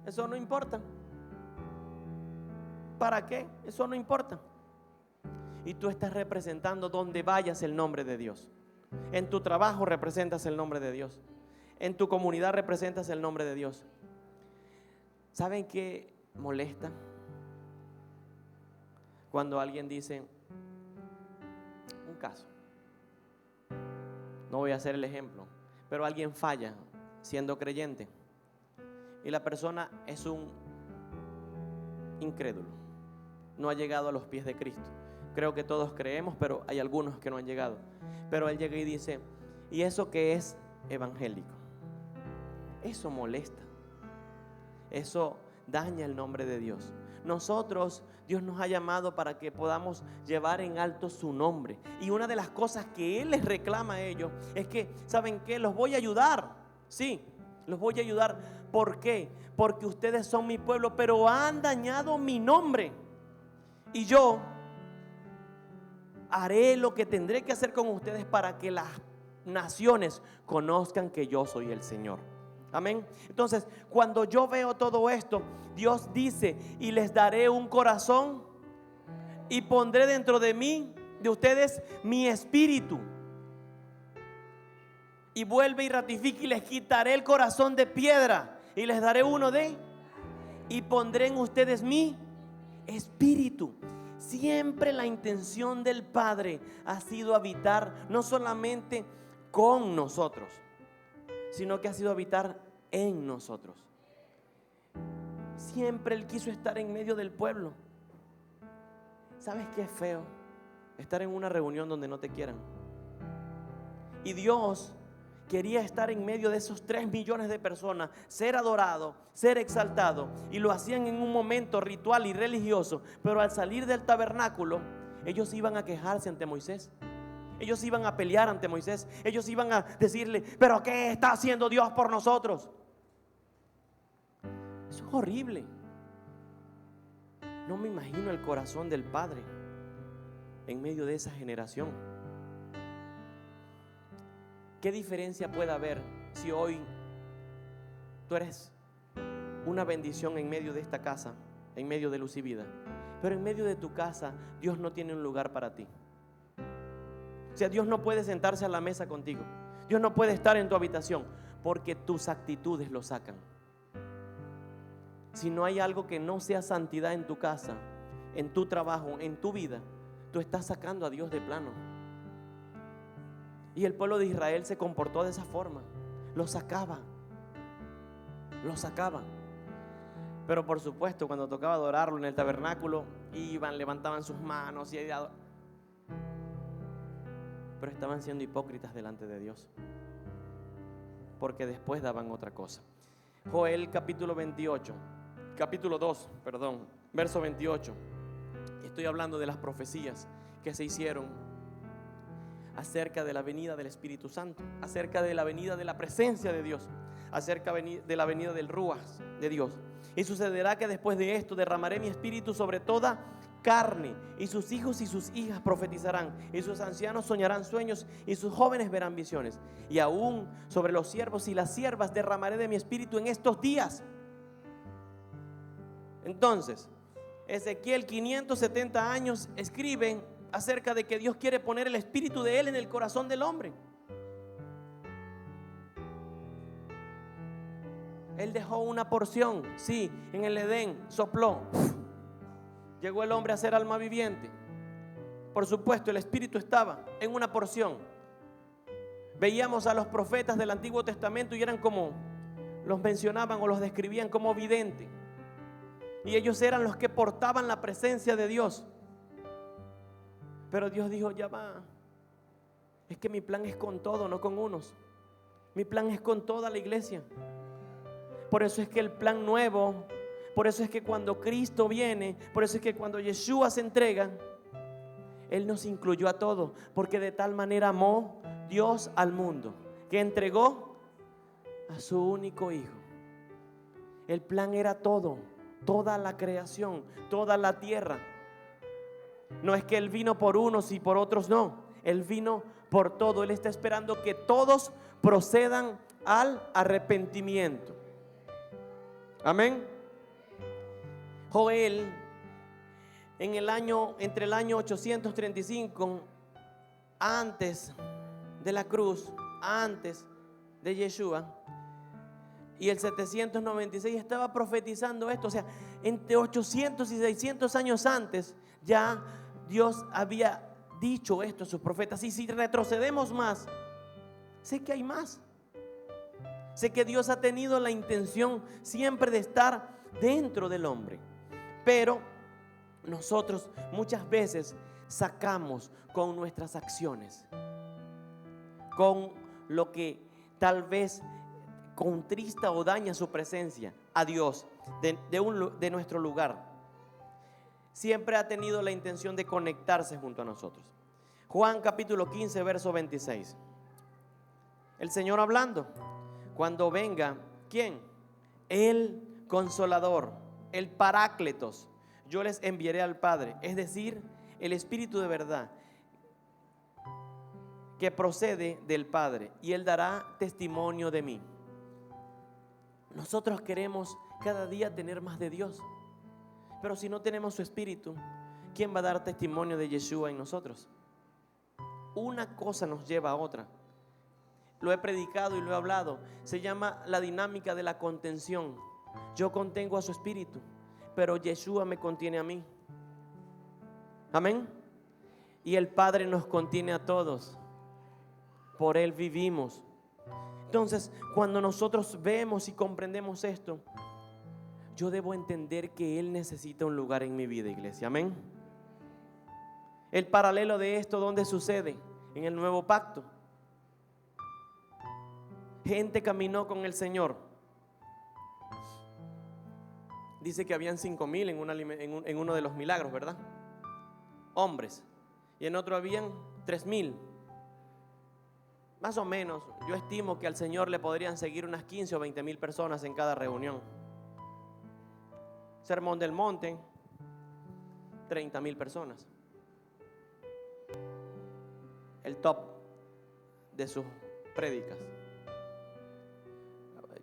[SPEAKER 1] Eso no importa. ¿Para qué? Eso no importa. Y tú estás representando donde vayas el nombre de Dios. En tu trabajo representas el nombre de Dios. En tu comunidad representas el nombre de Dios. ¿Saben qué molesta? Cuando alguien dice, un caso, no voy a hacer el ejemplo, pero alguien falla siendo creyente y la persona es un incrédulo, no ha llegado a los pies de Cristo. Creo que todos creemos, pero hay algunos que no han llegado. Pero él llega y dice, ¿y eso qué es evangélico? Eso molesta, eso daña el nombre de Dios. Nosotros, Dios nos ha llamado para que podamos llevar en alto su nombre. Y una de las cosas que Él les reclama a ellos es que, ¿saben qué? Los voy a ayudar. Sí, los voy a ayudar. ¿Por qué? Porque ustedes son mi pueblo, pero han dañado mi nombre. Y yo haré lo que tendré que hacer con ustedes para que las naciones conozcan que yo soy el Señor. Amén. Entonces, cuando yo veo todo esto, Dios dice: y les daré un corazón y pondré dentro de mí, de ustedes, mi espíritu. Y vuelve y ratifica: y les quitaré el corazón de piedra y les daré uno de, y pondré en ustedes mi espíritu. Siempre la intención del Padre ha sido habitar no solamente con nosotros, sino que ha sido habitar en nosotros. Siempre Él quiso estar en medio del pueblo. ¿Sabes qué es feo? Estar en una reunión donde no te quieran. Y Dios quería estar en medio de esos 3 millones de personas, ser adorado, ser exaltado, y lo hacían en un momento ritual y religioso. Pero al salir del tabernáculo, ellos iban a quejarse ante Moisés. Ellos iban a pelear ante Moisés. Ellos iban a decirle: ¿pero qué está haciendo Dios por nosotros? Eso es horrible. No me imagino el corazón del Padre en medio de esa generación. ¿Qué diferencia puede haber si hoy tú eres una bendición en medio de esta casa, en medio de Luz y Vida, pero en medio de tu casa Dios no tiene un lugar para ti? O sea, Dios no puede sentarse a la mesa contigo. Dios no puede estar en tu habitación, porque tus actitudes lo sacan. Si no hay algo que no sea santidad en tu casa, en tu trabajo, en tu vida, tú estás sacando a Dios de plano. Y el pueblo de Israel se comportó de esa forma. Lo sacaba. Pero por supuesto, cuando tocaba adorarlo en el tabernáculo, iban, levantaban sus manos pero estaban siendo hipócritas delante de Dios, porque después daban otra cosa. Joel capítulo 2, verso 28. Estoy hablando de las profecías que se hicieron acerca de la venida del Espíritu Santo, acerca de la venida de la presencia de Dios, acerca de la venida del Ruach de Dios. Y sucederá que después de esto derramaré mi espíritu sobre toda carne, y sus hijos y sus hijas profetizarán, y sus ancianos soñarán sueños, y sus jóvenes verán visiones. Y aún sobre los siervos y las siervas derramaré de mi espíritu en estos días. Entonces, Ezequiel, 570 años, escriben acerca de que Dios quiere poner el espíritu de Él en el corazón del hombre. Él dejó una porción, sí, en el Edén, sopló. Llegó el hombre a ser alma viviente. Por supuesto, el espíritu estaba en una porción. Veíamos a los profetas del Antiguo Testamento y eran como, los mencionaban o los describían como videntes. Y ellos eran los que portaban la presencia de Dios. Pero Dios dijo: ya va. Es que mi plan es con todo, no con unos. Mi plan es con toda la iglesia. Por eso es que el plan nuevo, por eso es que cuando Cristo viene, por eso es que cuando Yeshua se entrega, Él nos incluyó a todos, porque de tal manera amó Dios al mundo, que entregó a su único Hijo. El plan era todo, toda la creación, toda la tierra. No es que Él vino por unos y por otros no. Él vino por todo. Él está esperando que todos procedan al arrepentimiento. Amén. Joel, entre el año 835 antes de la cruz, antes de Yeshua, y el 796 estaba profetizando esto. O sea, entre 800 y 600 años antes ya Dios había dicho esto a sus profetas. Y si retrocedemos más, sé que hay más. Sé que Dios ha tenido la intención siempre de estar dentro del hombre, pero nosotros muchas veces sacamos con nuestras acciones, con lo que tal vez contrista o daña su presencia a Dios de nuestro lugar. Siempre ha tenido la intención de conectarse junto a nosotros. Juan capítulo 15, verso 26. El Señor hablando: cuando venga, ¿quién? El Consolador, el Parácletos, yo les enviaré al Padre, es decir, el Espíritu de verdad que procede del Padre, y Él dará testimonio de mí. Nosotros queremos cada día tener más de Dios, pero si no tenemos su Espíritu, ¿quién va a dar testimonio de Yeshua en nosotros? Una cosa nos lleva a otra. Lo he predicado y lo he hablado. Se llama la dinámica de la contención. Yo contengo a su Espíritu, pero Yeshua me contiene a mí. Amén. Y el Padre nos contiene a todos. Por Él vivimos. Entonces, cuando nosotros vemos y comprendemos esto, yo debo entender que Él necesita un lugar en mi vida, iglesia. Amén. El paralelo de esto, ¿dónde sucede? En el nuevo pacto. Gente caminó con el Señor. Dice que habían 5,000 en uno de los milagros, ¿verdad? Hombres. Y en otro habían 3,000. Más o menos, yo estimo que al Señor le podrían seguir unas 15 o 20,000 personas en cada reunión. Sermón del Monte, 30,000 personas. El top de sus prédicas.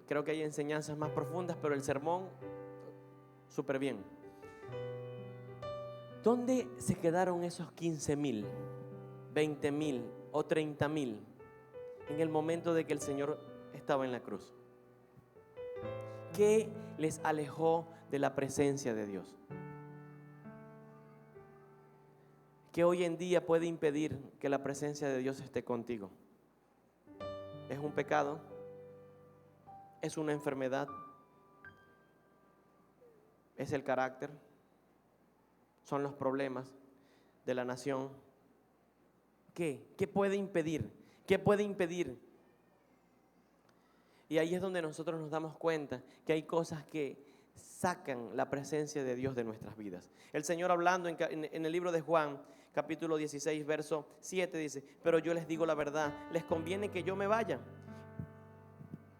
[SPEAKER 1] Creo que hay enseñanzas más profundas, pero el sermón, súper bien. ¿Dónde se quedaron esos 15,000, 20,000 o 30,000 en el momento de que el Señor estaba en la cruz? ¿Qué les alejó de la presencia de Dios? ¿Qué hoy en día puede impedir que la presencia de Dios esté contigo? ¿Es un pecado? ¿Es una enfermedad? ¿Es el carácter? ¿Son los problemas de la nación? ¿Qué? ¿Qué puede impedir? ¿Qué puede impedir? Y ahí es donde nosotros nos damos cuenta que hay cosas que sacan la presencia de Dios de nuestras vidas. El Señor hablando en el libro de Juan, capítulo 16, verso 7, dice: pero yo les digo la verdad, les conviene que yo me vaya,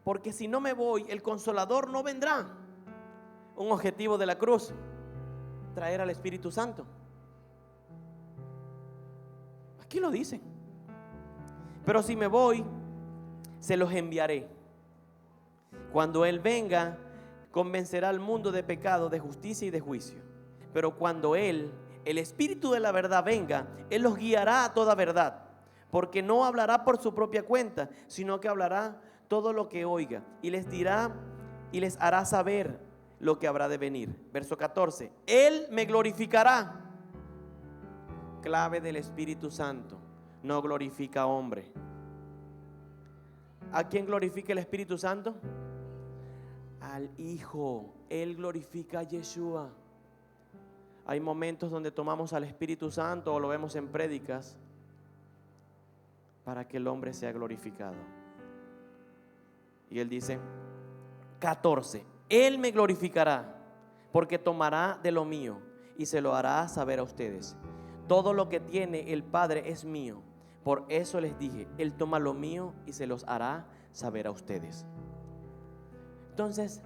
[SPEAKER 1] porque si no me voy, el Consolador no vendrá. Un objetivo de la cruz: traer al Espíritu Santo. Aquí lo dice. Pero si me voy, se los enviaré. Cuando Él venga, convencerá al mundo de pecado, de justicia y de juicio. Pero cuando Él, el Espíritu de la verdad, venga, Él los guiará a toda verdad, porque no hablará por su propia cuenta, sino que hablará todo lo que oiga, y les dirá y les hará saber lo que habrá de venir. Verso 14: Él me glorificará. Clave del Espíritu Santo: no glorifica a hombre. ¿A quién glorifica el Espíritu Santo? Al Hijo. Él glorifica a Yeshua. Hay momentos donde tomamos al Espíritu Santo, o lo vemos en prédicas, para que el hombre sea glorificado. Y Él dice, 14: Él me glorificará, porque tomará de lo mío y se lo hará saber a ustedes. Todo lo que tiene el Padre es mío. Por eso les dije, Él toma lo mío y se los hará saber a ustedes. Entonces,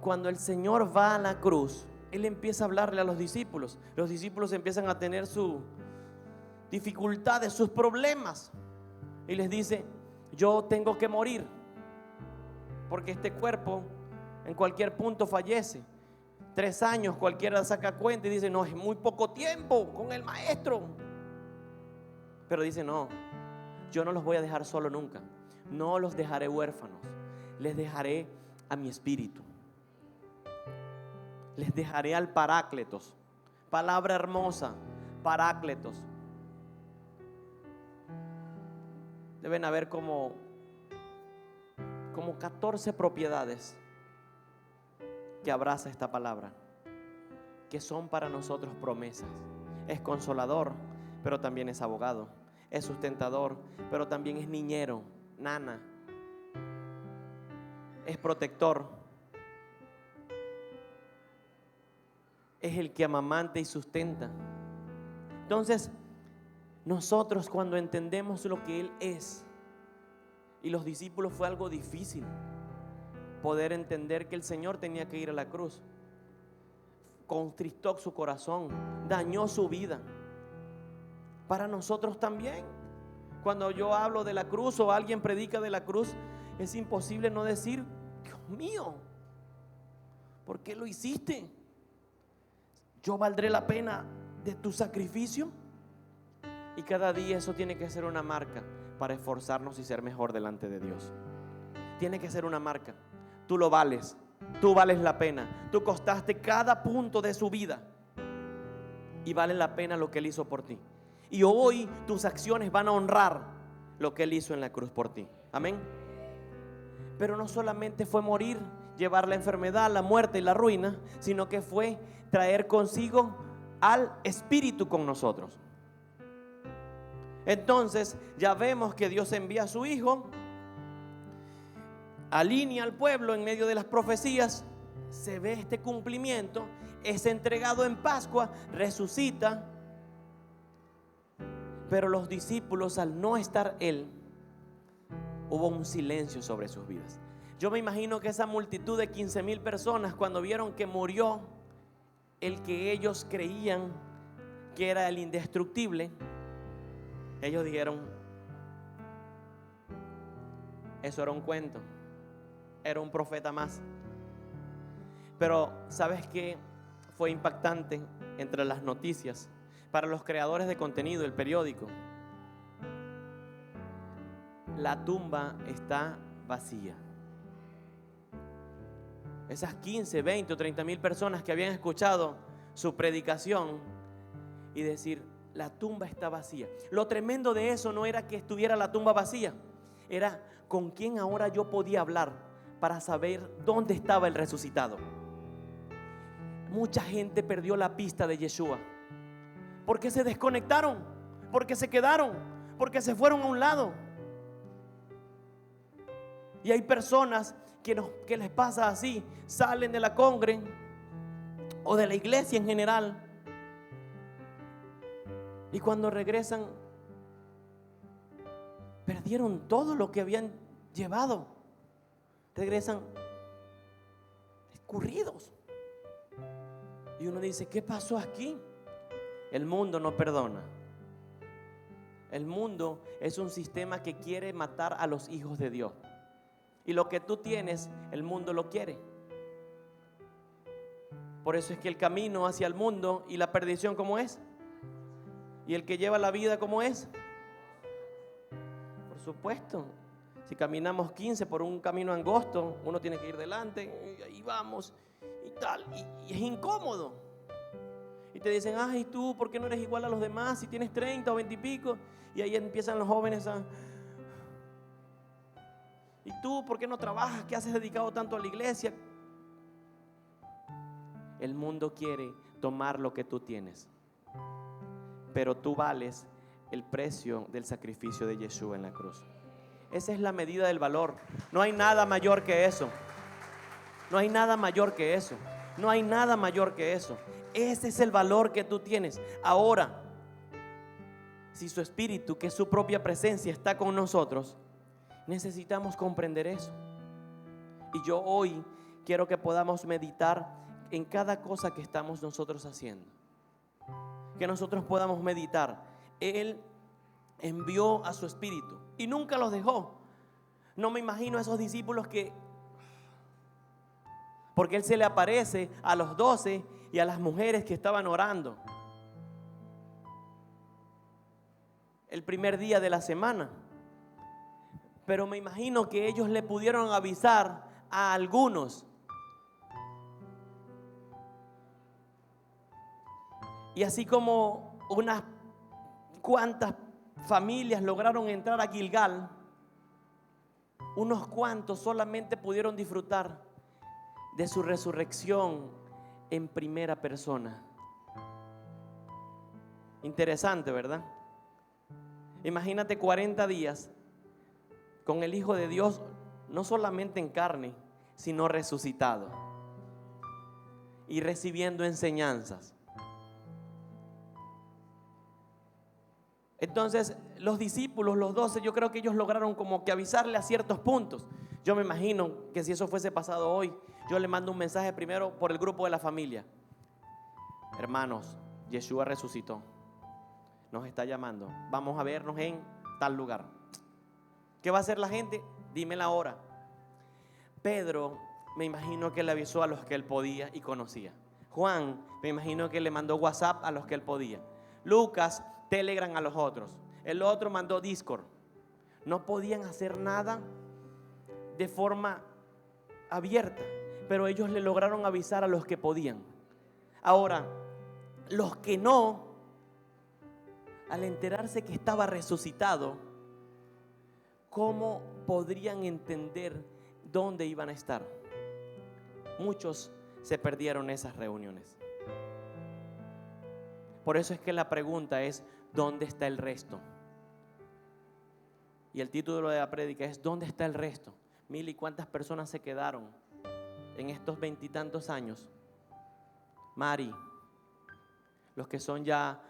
[SPEAKER 1] cuando el Señor va a la cruz, Él empieza a hablarle a los discípulos. Los discípulos empiezan a tener sus dificultades, sus problemas. Y les dice: yo tengo que morir, porque este cuerpo en cualquier punto fallece. 3 años cualquiera saca cuenta y dice: no, es muy poco tiempo con el maestro. Pero dice: no, yo no los voy a dejar solo nunca. No los dejaré huérfanos. Les dejaré a mi Espíritu. Les dejaré al Parácletos. Palabra hermosa, Parácletos. Deben haber como 14 propiedades que abraza esta palabra, que son para nosotros promesas. Es consolador, pero también es abogado. Es sustentador, pero también es niñero, nana. Es protector. Es el que amamanta y sustenta. Entonces, nosotros cuando entendemos lo que Él es, y los discípulos fue algo difícil poder entender que el Señor tenía que ir a la cruz. Contristó su corazón, dañó su vida. Para nosotros también, cuando yo hablo de la cruz o alguien predica de la cruz, es imposible no decir: mío, ¿por qué lo hiciste? ¿Yo valdré la pena de tu sacrificio? Y cada día eso tiene que ser una marca para esforzarnos y ser mejor delante de Dios. Tiene que ser una marca. Tú lo vales, tú vales la pena. Tú costaste cada punto de su vida y vale la pena lo que Él hizo por ti. Y hoy tus acciones van a honrar lo que Él hizo en la cruz por ti. Amén. Pero no solamente fue morir, llevar la enfermedad, la muerte y la ruina, sino que fue traer consigo al Espíritu con nosotros. Entonces ya vemos que Dios envía a su Hijo, alinea al pueblo en medio de las profecías, se ve este cumplimiento, es entregado en Pascua, resucita. Pero los discípulos, al no estar Él, hubo un silencio sobre sus vidas. Yo me imagino que esa multitud de 15,000 personas, cuando vieron que murió el que ellos creían que era el indestructible, ellos dijeron: eso era un cuento, era un profeta más. Pero ¿sabes qué fue impactante entre las noticias para los creadores de contenido, el periódico? La tumba está vacía. Esas 15, 20 o 30,000 personas que habían escuchado su predicación y decir: la tumba está vacía. Lo tremendo de eso no era que estuviera la tumba vacía, era con quién ahora yo podía hablar para saber dónde estaba el resucitado. Mucha gente perdió la pista de Yeshua porque se desconectaron, porque se quedaron, porque se fueron a un lado. Y hay personas que les pasa así: salen de la congre o de la iglesia en general, y cuando regresan perdieron todo lo que habían llevado. Regresan escurridos. Y uno dice: ¿qué pasó aquí? El mundo no perdona. El mundo es un sistema que quiere matar a los hijos de Dios. Y lo que tú tienes, el mundo lo quiere. Por eso es que el camino hacia el mundo y la perdición, ¿cómo es? Y el que lleva la vida, ¿cómo es? Por supuesto. Si caminamos 15 por un camino angosto, uno tiene que ir delante, y ahí vamos y tal, y es incómodo. Y te dicen: ay, tú, ¿por qué no eres igual a los demás si tienes 30 o 20 y pico? Y ahí empiezan los jóvenes a: ¿y tú por qué no trabajas? ¿Qué haces dedicado tanto a la iglesia? El mundo quiere tomar lo que tú tienes, pero tú vales el precio del sacrificio de Yeshua en la cruz. Esa es la medida del valor. No hay nada mayor que eso. No hay nada mayor que eso. No hay nada mayor que eso. Ese es el valor que tú tienes. Ahora, si su espíritu, que es su propia presencia, está con nosotros, necesitamos comprender eso. Y yo hoy quiero que podamos meditar en cada cosa que estamos nosotros haciendo. Que nosotros podamos meditar. Él envió a su espíritu y nunca los dejó. No me imagino a esos discípulos porque Él se le aparece a los 12 y a las mujeres que estaban orando el primer día de la semana. Pero me imagino que ellos le pudieron avisar a algunos. Y así como unas cuantas familias lograron entrar a Gilgal, unos cuantos solamente pudieron disfrutar de su resurrección en primera persona. Interesante, ¿verdad? Imagínate 40 días con el Hijo de Dios, no solamente en carne, sino resucitado y recibiendo enseñanzas. Entonces los discípulos, los 12, yo creo que ellos lograron como que avisarle a ciertos puntos. Yo me imagino que si eso fuese pasado hoy, yo le mando un mensaje primero por el grupo de la familia: hermanos, Yeshua resucitó, nos está llamando, vamos a vernos en tal lugar. ¿Qué va a hacer la gente? Dime la hora. Pedro me imagino que le avisó a los que él podía y conocía. Juan, me imagino que le mandó WhatsApp a los que él podía. Lucas, Telegram a los otros. El otro mandó Discord. No podían hacer nada de forma abierta, pero ellos le lograron avisar a los que podían. Ahora, los que no, al enterarse que estaba resucitado, ¿cómo podrían entender dónde iban a estar? Muchos se perdieron esas reuniones. Por eso es que la pregunta es: ¿dónde está el resto? Y el título de la prédica es: ¿dónde está el resto? Mil y cuántas personas se quedaron en estos 20 y tantos años. Mari, los que son ya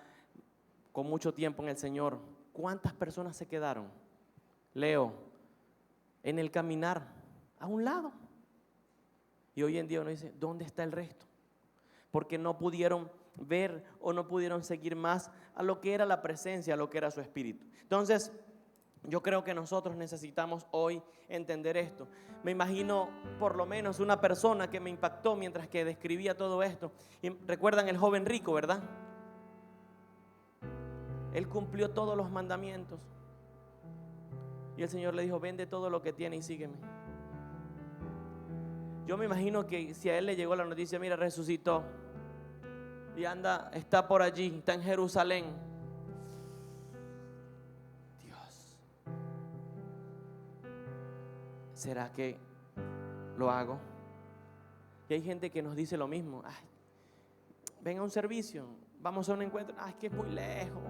[SPEAKER 1] con mucho tiempo en el Señor, ¿cuántas personas se quedaron? Leo, en el caminar a un lado. Y hoy en día uno dice: ¿dónde está el resto? Porque no pudieron ver o no pudieron seguir más a lo que era la presencia, a lo que era su espíritu. Entonces, yo creo que nosotros necesitamos hoy entender esto. Me imagino por lo menos una persona que me impactó mientras que describía todo esto. Y recuerdan el joven rico, ¿verdad? Él cumplió todos los mandamientos. Y el Señor le dijo: vende todo lo que tiene y sígueme. Yo me imagino que si a él le llegó la noticia: mira, resucitó y anda, está por allí, está en Jerusalén. Dios, ¿será que lo hago? Y hay gente que nos dice lo mismo: ay, ven a un servicio, vamos a un encuentro. Ay, es que es muy lejos,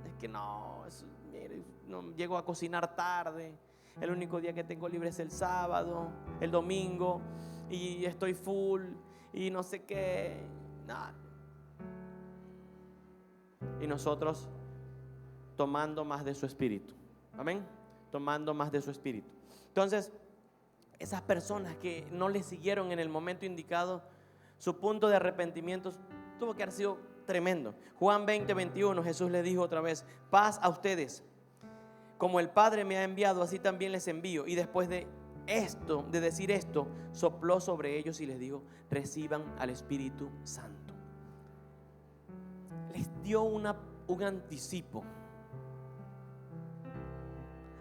[SPEAKER 1] es que no, mire, no llego a cocinar tarde, el único día que tengo libre es el sábado, el domingo, y estoy full y no sé qué, nada. Y nosotros tomando más de su espíritu. Amén. Tomando más de su espíritu. Entonces, esas personas que no le siguieron en el momento indicado, su punto de arrepentimiento tuvo que haber sido tremendo. Juan 20:21, Jesús le dijo otra vez: paz a ustedes. Como el Padre me ha enviado, así también les envío. Y después de esto, de decir esto, sopló sobre ellos y les dijo: reciban al Espíritu Santo. Les dio un anticipo.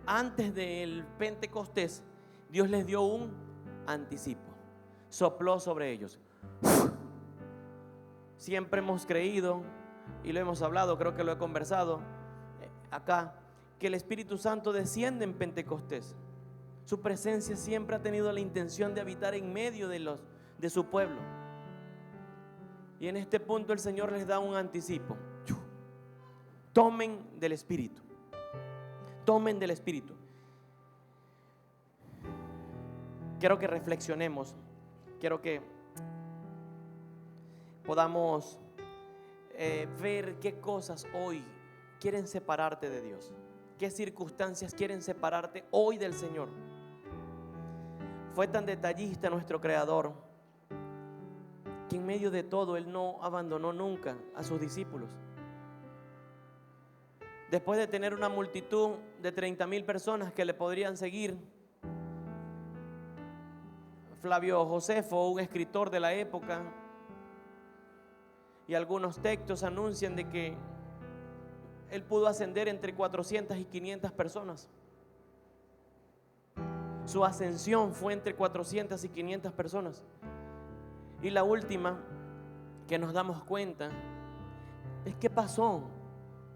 [SPEAKER 1] Antes del Pentecostés, Dios les dio un anticipo. Sopló sobre ellos. Siempre hemos creído, y lo hemos hablado, creo que lo he conversado acá, que el Espíritu Santo desciende en Pentecostés. Su presencia siempre ha tenido la intención de habitar en medio de su pueblo. Y en este punto el Señor les da un anticipo. Tomen del Espíritu. Tomen del Espíritu. Quiero que reflexionemos. Quiero que podamos ver qué cosas hoy quieren separarte de Dios. Qué circunstancias quieren separarte hoy del Señor. Fue tan detallista nuestro Creador que en medio de todo Él no abandonó nunca a sus discípulos. Después de tener una multitud de 30,000 personas que le podrían seguir, Flavio Josefo, un escritor de la época, y algunos textos anuncian de que él pudo ascender entre 400 y 500 personas. Su ascensión fue entre 400 y 500 personas. Y la última que nos damos cuenta es qué pasó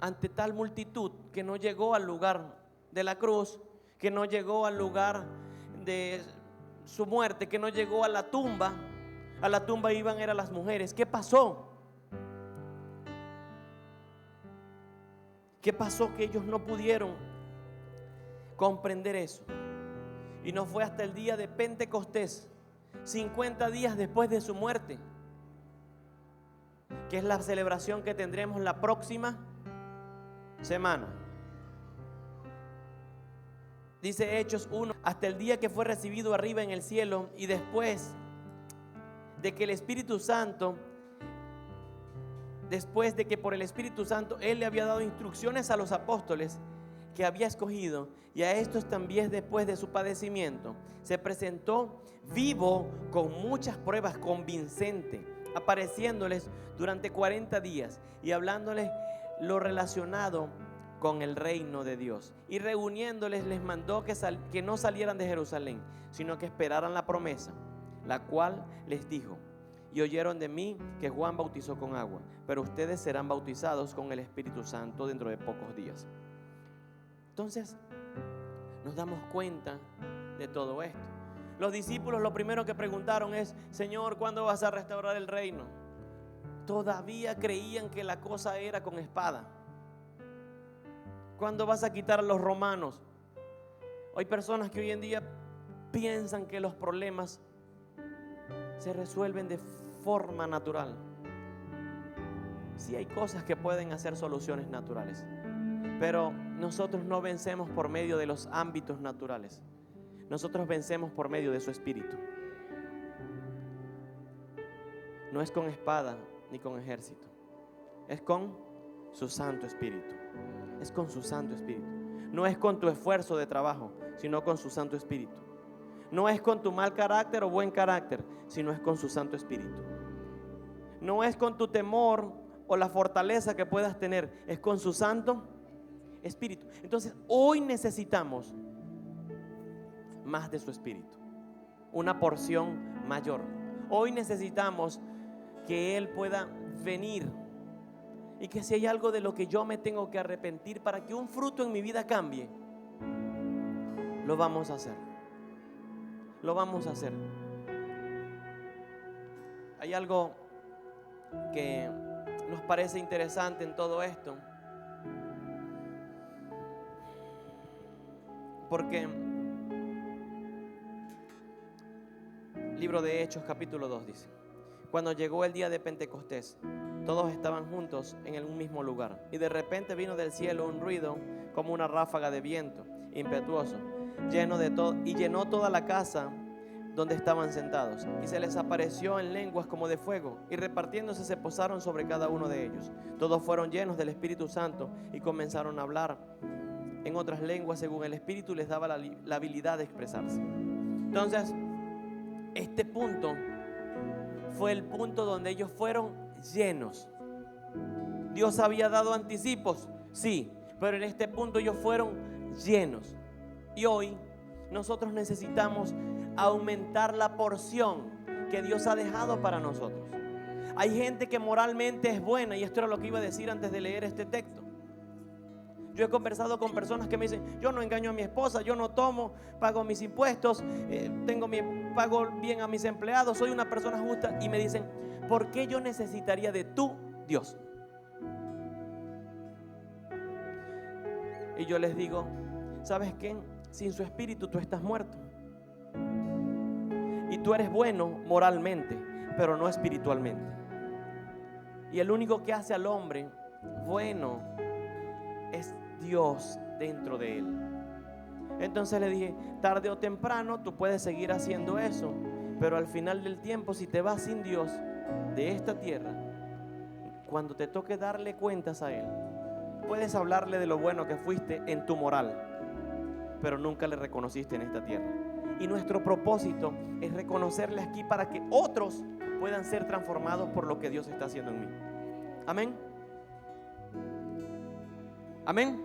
[SPEAKER 1] ante tal multitud que no llegó al lugar de la cruz, que no llegó al lugar de su muerte, que no llegó a la tumba. A la tumba iban eran las mujeres. ¿Qué pasó? ¿Qué pasó? Que ellos no pudieron comprender eso. Y no fue hasta el día de Pentecostés, 50 días después de su muerte, que es la celebración que tendremos la próxima semana. Dice Hechos 1: hasta el día que fue recibido arriba en el cielo, y después de que el Espíritu Santo, después de que por el Espíritu Santo Él le había dado instrucciones a los apóstoles que había escogido, y a estos también después de su padecimiento, se presentó vivo con muchas pruebas convincentes, apareciéndoles durante 40 días y hablándoles lo relacionado con el reino de Dios. Y reuniéndoles les mandó que no salieran de Jerusalén, sino que esperaran la promesa, la cual les dijo: y oyeron de mí que Juan bautizó con agua, pero ustedes serán bautizados con el Espíritu Santo dentro de pocos días. Entonces nos damos cuenta de todo esto. Los discípulos lo primero que preguntaron es: Señor, ¿cuándo vas a restaurar el reino? Todavía creían que la cosa era con espada. ¿Cuándo vas a quitar a los romanos? Hay personas que hoy en día piensan que los problemas se resuelven de forma natural. Sí, hay cosas que pueden hacer soluciones naturales, pero nosotros no vencemos por medio de los ámbitos naturales. Nosotros vencemos por medio de su Espíritu. No es con espada ni con ejército, es con su Santo Espíritu. Es con su Santo Espíritu. No es con tu esfuerzo de trabajo, sino con su Santo Espíritu. No es con tu mal carácter o buen carácter, sino es con su Santo Espíritu. No es con tu temor o la fortaleza que puedas tener, es con su Santo Espíritu. Entonces hoy necesitamos más de su Espíritu, una porción mayor. Hoy necesitamos que Él pueda venir, y que si hay algo de lo que yo me tengo que arrepentir para que un fruto en mi vida cambie, lo vamos a hacer. Lo vamos a hacer. Hay algo que nos parece interesante en todo esto, porque libro de Hechos capítulo 2 dice: cuando llegó el día de Pentecostés, todos estaban juntos en un mismo lugar, y de repente vino del cielo un ruido como una ráfaga de viento impetuoso, llenó toda la casa donde estaban sentados, y se les apareció en lenguas como de fuego, y repartiéndose se posaron sobre cada uno de ellos. Todos fueron llenos del Espíritu Santo y comenzaron a hablar en otras lenguas según el Espíritu les daba la habilidad de expresarse. Entonces, este punto fue el punto donde ellos fueron llenos. Dios había dado anticipos, sí, pero en este punto ellos fueron llenos. Y hoy nosotros necesitamos aumentar la porción que Dios ha dejado para nosotros. Hay gente que moralmente es buena, y esto era lo que iba a decir antes de leer este texto. Yo he conversado con personas que me dicen: yo no engaño a mi esposa, yo no tomo, pago mis impuestos, pago bien a mis empleados, soy una persona justa. Y me dicen: ¿por qué yo necesitaría de tu Dios? Y yo les digo: ¿sabes qué? Sin su Espíritu tú estás muerto. Y tú eres bueno moralmente, pero no espiritualmente. Y el único que hace al hombre bueno es Dios dentro de él. Entonces le dije: tarde o temprano tú puedes seguir haciendo eso, pero al final del tiempo, si te vas sin Dios de esta tierra, cuando te toque darle cuentas a Él, puedes hablarle de lo bueno que fuiste en tu moral, pero nunca le reconociste en esta tierra. Y nuestro propósito es reconocerle aquí para que otros puedan ser transformados por lo que Dios está haciendo en mí. Amén. Amén.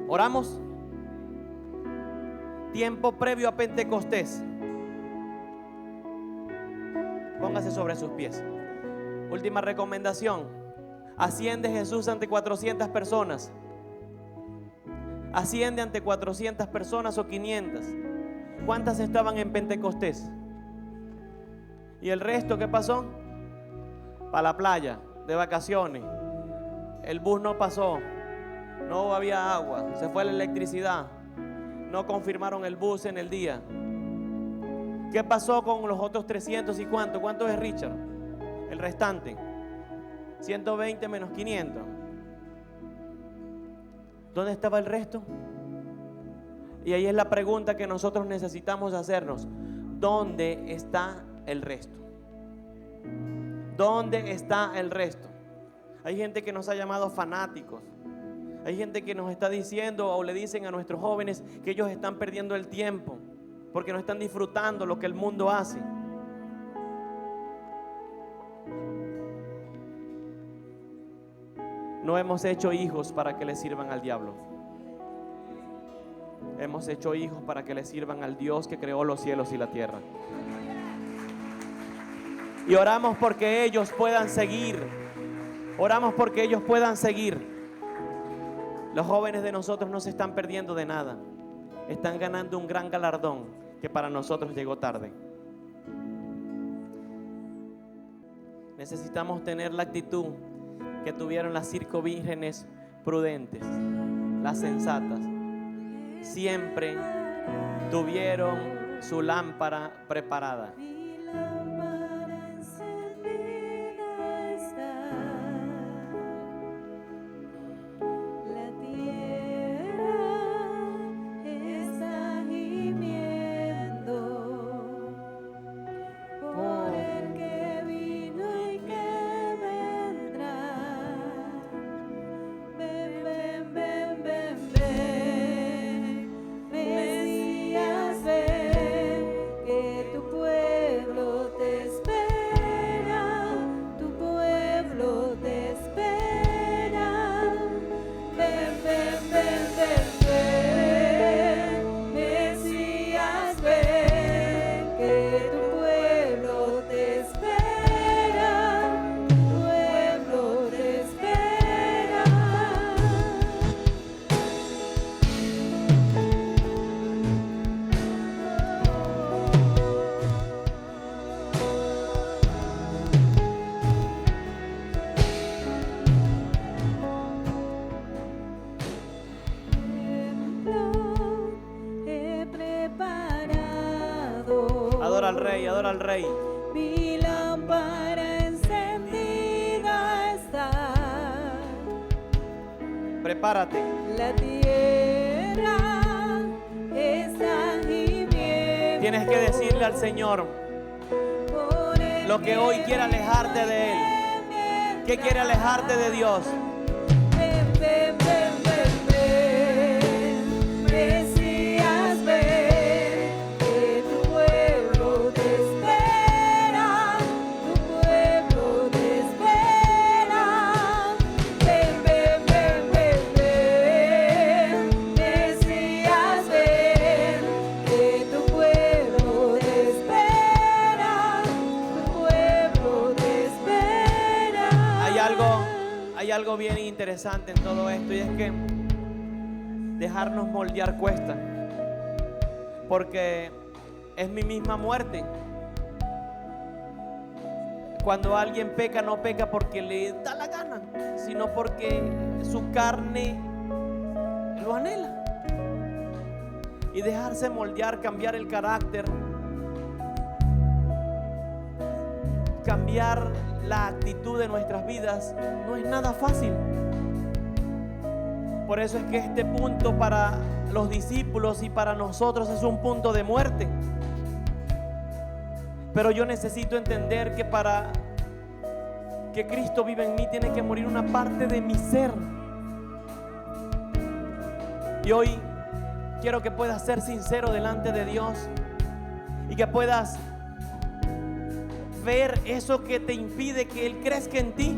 [SPEAKER 1] Oramos. Tiempo previo a Pentecostés. Póngase sobre sus pies. Última recomendación: asciende Jesús ante 400 personas. Asciende ante 400 personas o 500. ¿Cuántas estaban en Pentecostés? ¿Y el resto qué pasó? Para la playa, de vacaciones. El bus no pasó, no había agua, se fue la electricidad, no confirmaron el bus en el día. ¿Qué pasó con los otros 300 y cuánto? ¿Cuánto es, Richard? El restante. 120 menos 500. ¿Dónde estaba el resto? Y ahí es la pregunta que nosotros necesitamos hacernos: ¿dónde está el resto? ¿Dónde está el resto? Hay gente que nos ha llamado fanáticos. Hay gente que nos está diciendo o le dicen a nuestros jóvenes que ellos están perdiendo el tiempo porque no están disfrutando lo que el mundo hace. No hemos hecho hijos para que le sirvan al diablo. Hemos hecho hijos para que le sirvan al Dios que creó los cielos y la tierra. Y oramos porque ellos puedan seguir. Oramos porque ellos puedan seguir. Los jóvenes de nosotros no se están perdiendo de nada. Están ganando un gran galardón que para nosotros llegó tarde. Necesitamos tener la actitud que tuvieron las 5 vírgenes prudentes, las sensatas. Siempre tuvieron su lámpara preparada. Adora al Rey, adora al Rey.
[SPEAKER 2] Mi lámpara encendida está.
[SPEAKER 1] Prepárate.
[SPEAKER 2] La tierra está gimiendo.
[SPEAKER 1] Tienes que decirle al Señor lo que hoy quiere alejarte de Él. ¿Qué quiere alejarte de Dios?
[SPEAKER 2] Ven, ven, ven, ven, ven. Mesías, ven, que tu pueblo te espera. Tu pueblo te espera. Ven, ven, ven, ven, ven. Mesías, ven, que tu pueblo te espera. Tu pueblo te espera.
[SPEAKER 1] Hay algo bien interesante en todo esto, y es que dejarnos moldear cuesta, porque es mi misma muerte. Cuando alguien peca, no peca porque le da la gana, sino porque su carne lo anhela. Y dejarse moldear, cambiar el carácter, cambiar la actitud de nuestras vidas, no es nada fácil. Por eso es que este punto para los discípulos y para nosotros es un punto de muerte. Pero yo necesito entender que para que Cristo viva en mí tiene que morir una parte de mi ser. Y hoy quiero que puedas ser sincero delante de Dios y que puedas ver eso que te impide que Él crezca en ti.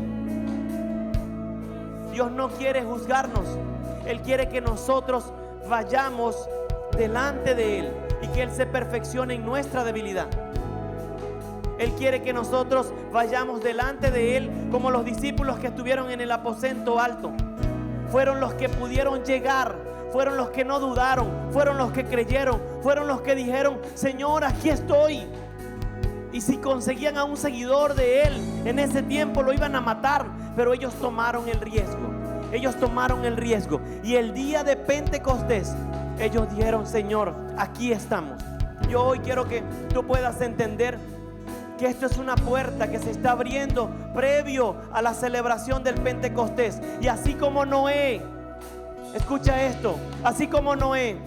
[SPEAKER 1] Dios no quiere juzgarnos. Él quiere que nosotros vayamos delante de Él y que Él se perfeccione en nuestra debilidad. Él quiere que nosotros vayamos delante de Él como los discípulos que estuvieron en el aposento alto. Fueron los que pudieron llegar, fueron los que no dudaron, fueron los que creyeron, fueron los que dijeron: Señor, aquí estoy. Y si conseguían a un seguidor de Él en ese tiempo, lo iban a matar, pero ellos tomaron el riesgo. Ellos tomaron el riesgo. Y el día de Pentecostés, ellos dijeron: Señor, aquí estamos. Yo hoy quiero que tú puedas entender que esto es una puerta que se está abriendo previo a la celebración del Pentecostés. Y así como Noé, escucha esto, así como Noé,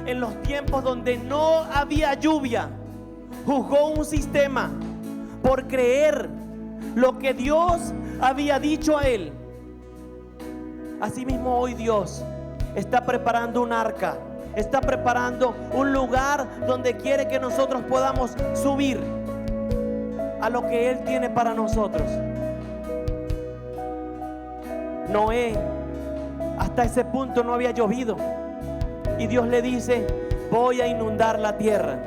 [SPEAKER 1] en los tiempos donde no había lluvia, juzgó un sistema por creer lo que Dios había dicho a él. Asimismo hoy Dios está preparando un arca, está preparando un lugar donde quiere que nosotros podamos subir a lo que Él tiene para nosotros. Noé, hasta ese punto no había llovido, y Dios le dice: voy a inundar la tierra.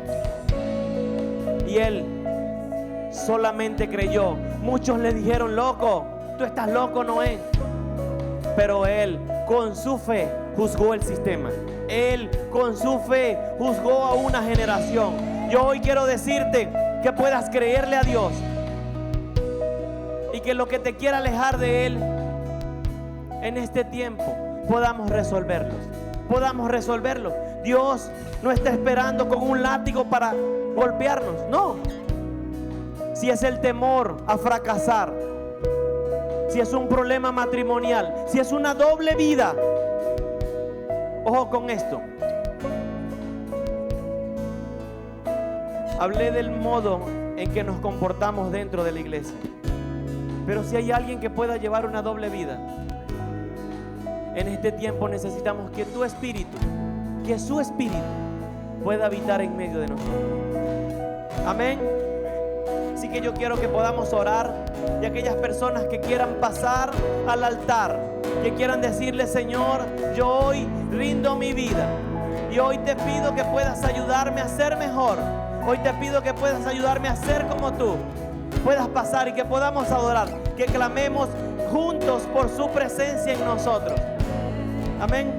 [SPEAKER 1] Y él solamente creyó. Muchos le dijeron: loco, tú estás loco, Noé. Pero él, con su fe, juzgó el sistema. Él, con su fe, juzgó a una generación. Yo hoy quiero decirte que puedas creerle a Dios, y que lo que te quiera alejar de Él en este tiempo podamos resolverlo. Dios no está esperando con un látigo para golpearnos, no. Si es el temor a fracasar, si es un problema matrimonial, si es una doble vida, ojo con esto. Hablé del modo en que nos comportamos dentro de la iglesia, pero si hay alguien que pueda llevar una doble vida, en este tiempo necesitamos que tu espíritu, que su espíritu pueda habitar en medio de nosotros. Amén. Así que yo quiero que podamos orar, y aquellas personas que quieran pasar al altar, que quieran decirle: Señor, yo hoy rindo mi vida, y hoy te pido que puedas ayudarme a ser mejor. Hoy te pido que puedas ayudarme a ser como tú. Puedas pasar y que podamos adorar, que clamemos juntos por su presencia en nosotros. Amén.